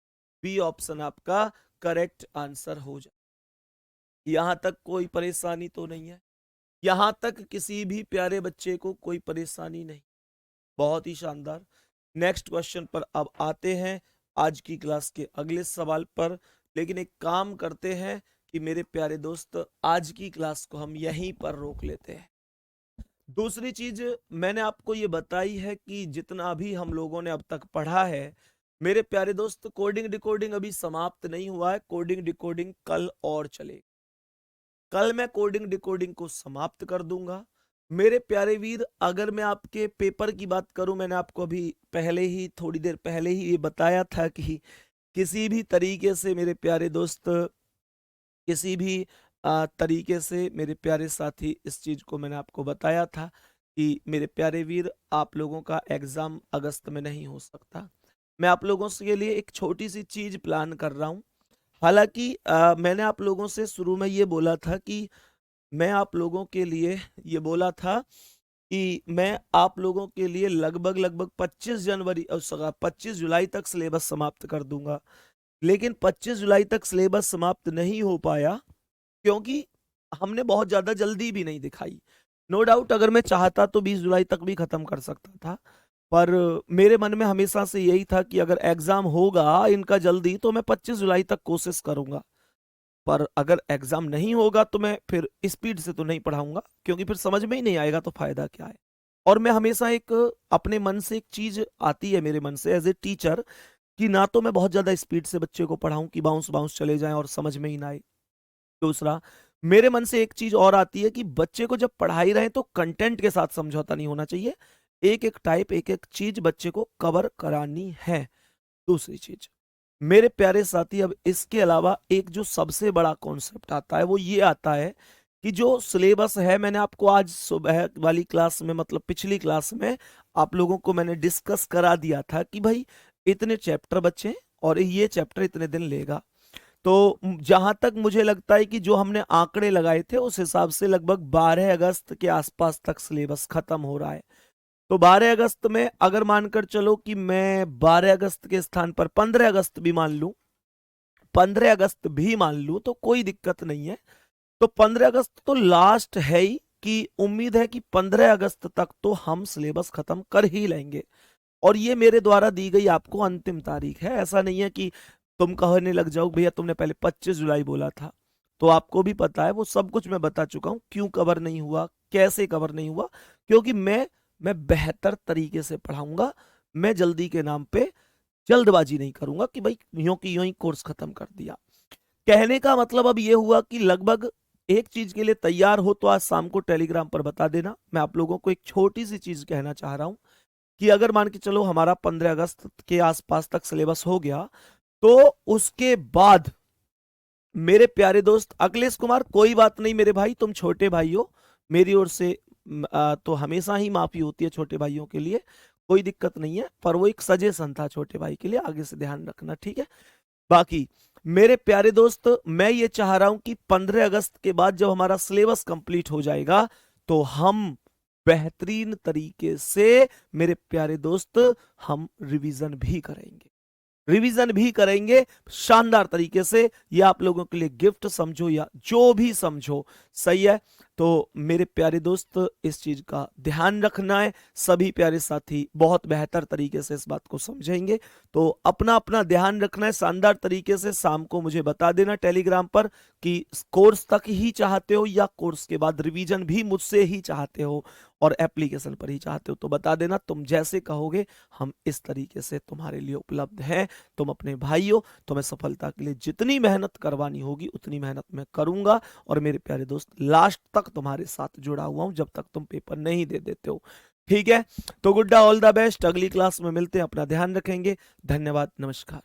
बी ऑप्शन आपका करेक्ट आंसर हो जाए। यहां तक कोई परेशानी तो नहीं है? यहां तक किसी भी प्यारे बच्चे को कोई परेशानी नहीं? बहुत ही शानदार। नेक्स्ट क्वेश्चन पर अब आते हैं, आज की क्लास के अगले सवाल पर। लेकिन एक काम करते हैं कि मेरे प्यारे दोस्त आज की क्लास को हम यहीं पर रोक लेते हैं। दूसरी चीज मैंने आपको ये बताई है कि जितना भी हम लोगों ने अब तक पढ़ा है, मेरे प्यारे दोस्त कोडिंग डिकोडिंग अभी समाप्त नहीं हुआ है। कोडिंग डिकोडिंग कल और चलेगी। कल मैं कोडिंग डिकोडिंग को समाप्त कर दूंगा। मेरे प्यारे वीर, अगर मैं आपके पेपर की बात करूं, मैंने आपको अभी पहले ही, थोड़ी देर पहले ही ये बताया था कि किसी भी तरीके से मेरे प्यारे दोस्त, किसी भी तरीके से मेरे प्यारे साथी, इस चीज को मैंने आपको बताया था कि मेरे प्यारे वीर, आप लोगों का एग्जाम अगस्त में नहीं हो सकता। मैं आप लोगों के लिए एक छोटी सी चीज प्लान कर रहा हूं। हालांकि मैंने आप लोगों से शुरू में ये बोला था कि मैं आप लोगों के लिए ये बोला था कि मैं आप लोगों के लिए लगभग लगभग 25 जनवरी और 25 जुलाई तक सिलेबस समाप्त कर दूंगा। लेकिन 25 जुलाई तक सिलेबस समाप्त नहीं हो पाया, क्योंकि हमने बहुत ज्यादा जल्दी भी नहीं दिखाई। नो डाउट अगर मैं चाहता तो 20 जुलाई तक भी खत्म कर सकता था, पर मेरे मन में हमेशा से यही था कि अगर एग्जाम होगा इनका जल्दी तो मैं 25 जुलाई तक कोशिश करूंगा। पर अगर एग्जाम नहीं होगा तो मैं फिर स्पीड से तो नहीं पढ़ाऊंगा, क्योंकि फिर समझ में ही नहीं आएगा तो फायदा क्या है। और मैं हमेशा एक अपने मन से एक चीज आती है मेरे मन से एज ए टीचर, कि ना तो मैं बहुत ज्यादा स्पीड से बच्चे को पढ़ाऊं कि बाउंस बाउंस चले जाएं और समझ में ही ना आए। दूसरा, मेरे मन से एक चीज और आती है कि बच्चे को जब पढ़ा ही रहे तो कंटेंट के साथ समझौता नहीं होना चाहिए, एक एक टाइप एक एक चीज बच्चे को कवर करानी है। दूसरी चीज मेरे प्यारे साथी, अब इसके अलावा एक जो सबसे बड़ा कॉन्सेप्ट आता है वो ये आता है कि जो सिलेबस है, मैंने आपको आज सुबह वाली क्लास में, मतलब पिछली क्लास में आप लोगों को मैंने डिस्कस करा दिया था कि भाई इतने चैप्टर बच्चे हैं और ये चैप्टर इतने दिन लेगा। तो जहां तक मुझे लगता है कि जो हमने आंकड़े लगाए थे उस हिसाब से लगभग 12 अगस्त के आसपास तक सिलेबस खत्म हो रहा है। तो 12 अगस्त में अगर मानकर चलो कि मैं 12 अगस्त के स्थान पर 15 अगस्त भी मान लूं, 15 अगस्त भी मान लूं तो कोई दिक्कत नहीं है। तो 15 अगस्त तो लास्ट है ही, कि उम्मीद है कि 15 अगस्त तक तो हम सिलेबस खत्म कर ही लेंगे। और ये मेरे द्वारा दी गई आपको अंतिम तारीख है, ऐसा नहीं है कि तुम कहने लग जाओ भैया तुमने पहले 25 जुलाई बोला था। तो आपको भी पता है, वो सब कुछ मैं बता चुका हूं, क्यों कवर नहीं हुआ, कैसे कवर नहीं हुआ, क्योंकि मैं बेहतर तरीके से पढ़ाऊंगा। मैं जल्दी के नाम पे जल्दबाजी नहीं करूंगा कि भाई यूं की यूं ही कोर्स खत्म कर दिया। कहने का मतलब अब ये हुआ कि लगभग एक चीज के लिए तैयार हो तो आज शाम को टेलीग्राम पर बता देना। मैं आप लोगों को एक छोटी सी चीज कहना चाह रहा हूं कि अगर मान के चलो हमारा 15 अगस्त के आसपास तक सिलेबस हो गया, तो उसके बाद मेरे प्यारे दोस्त अखिलेश कुमार, कोई बात नहीं मेरे भाई, तुम छोटे भाई हो, मेरी ओर से तो हमेशा ही माफी होती है छोटे भाइयों के लिए, कोई दिक्कत नहीं है, पर वो एक सजेशन था छोटे भाई के लिए, आगे से ध्यान रखना, ठीक है। बाकी मेरे प्यारे दोस्त, मैं ये चाह रहा हूं कि 15 अगस्त के बाद जब हमारा सिलेबस कंप्लीट हो जाएगा तो हम बेहतरीन तरीके से, मेरे प्यारे दोस्त, हम रिवीजन भी करेंगे, रिवीजन भी करेंगे शानदार तरीके से। ये आप लोगों के लिए गिफ्ट समझो या जो भी समझो, सही है। तो मेरे प्यारे दोस्त, इस चीज का ध्यान रखना है, सभी प्यारे साथी बहुत बेहतर तरीके से इस बात को समझेंगे। तो अपना अपना ध्यान रखना है शानदार तरीके से। शाम को मुझे बता देना टेलीग्राम पर कि कोर्स तक ही चाहते हो या कोर्स के बाद रिवीजन भी मुझसे ही चाहते हो और एप्लीकेशन पर ही चाहते हो, तो बता देना, तुम जैसे कहोगे हम इस तरीके से तुम्हारे लिए उपलब्ध हैं। तुम अपने भाई हो, तुम्हें सफलता के लिए जितनी मेहनत करवानी होगी उतनी मेहनत मैं करूंगा। और मेरे प्यारे दोस्त, लास्ट तक तुम्हारे साथ जुड़ा हुआ हूं जब तक तुम पेपर नहीं दे देते हो, ठीक है। तो गुड्डा, ऑल द बेस्ट, अगली क्लास में मिलते हैं, अपना ध्यान रखेंगे, धन्यवाद, नमस्कार।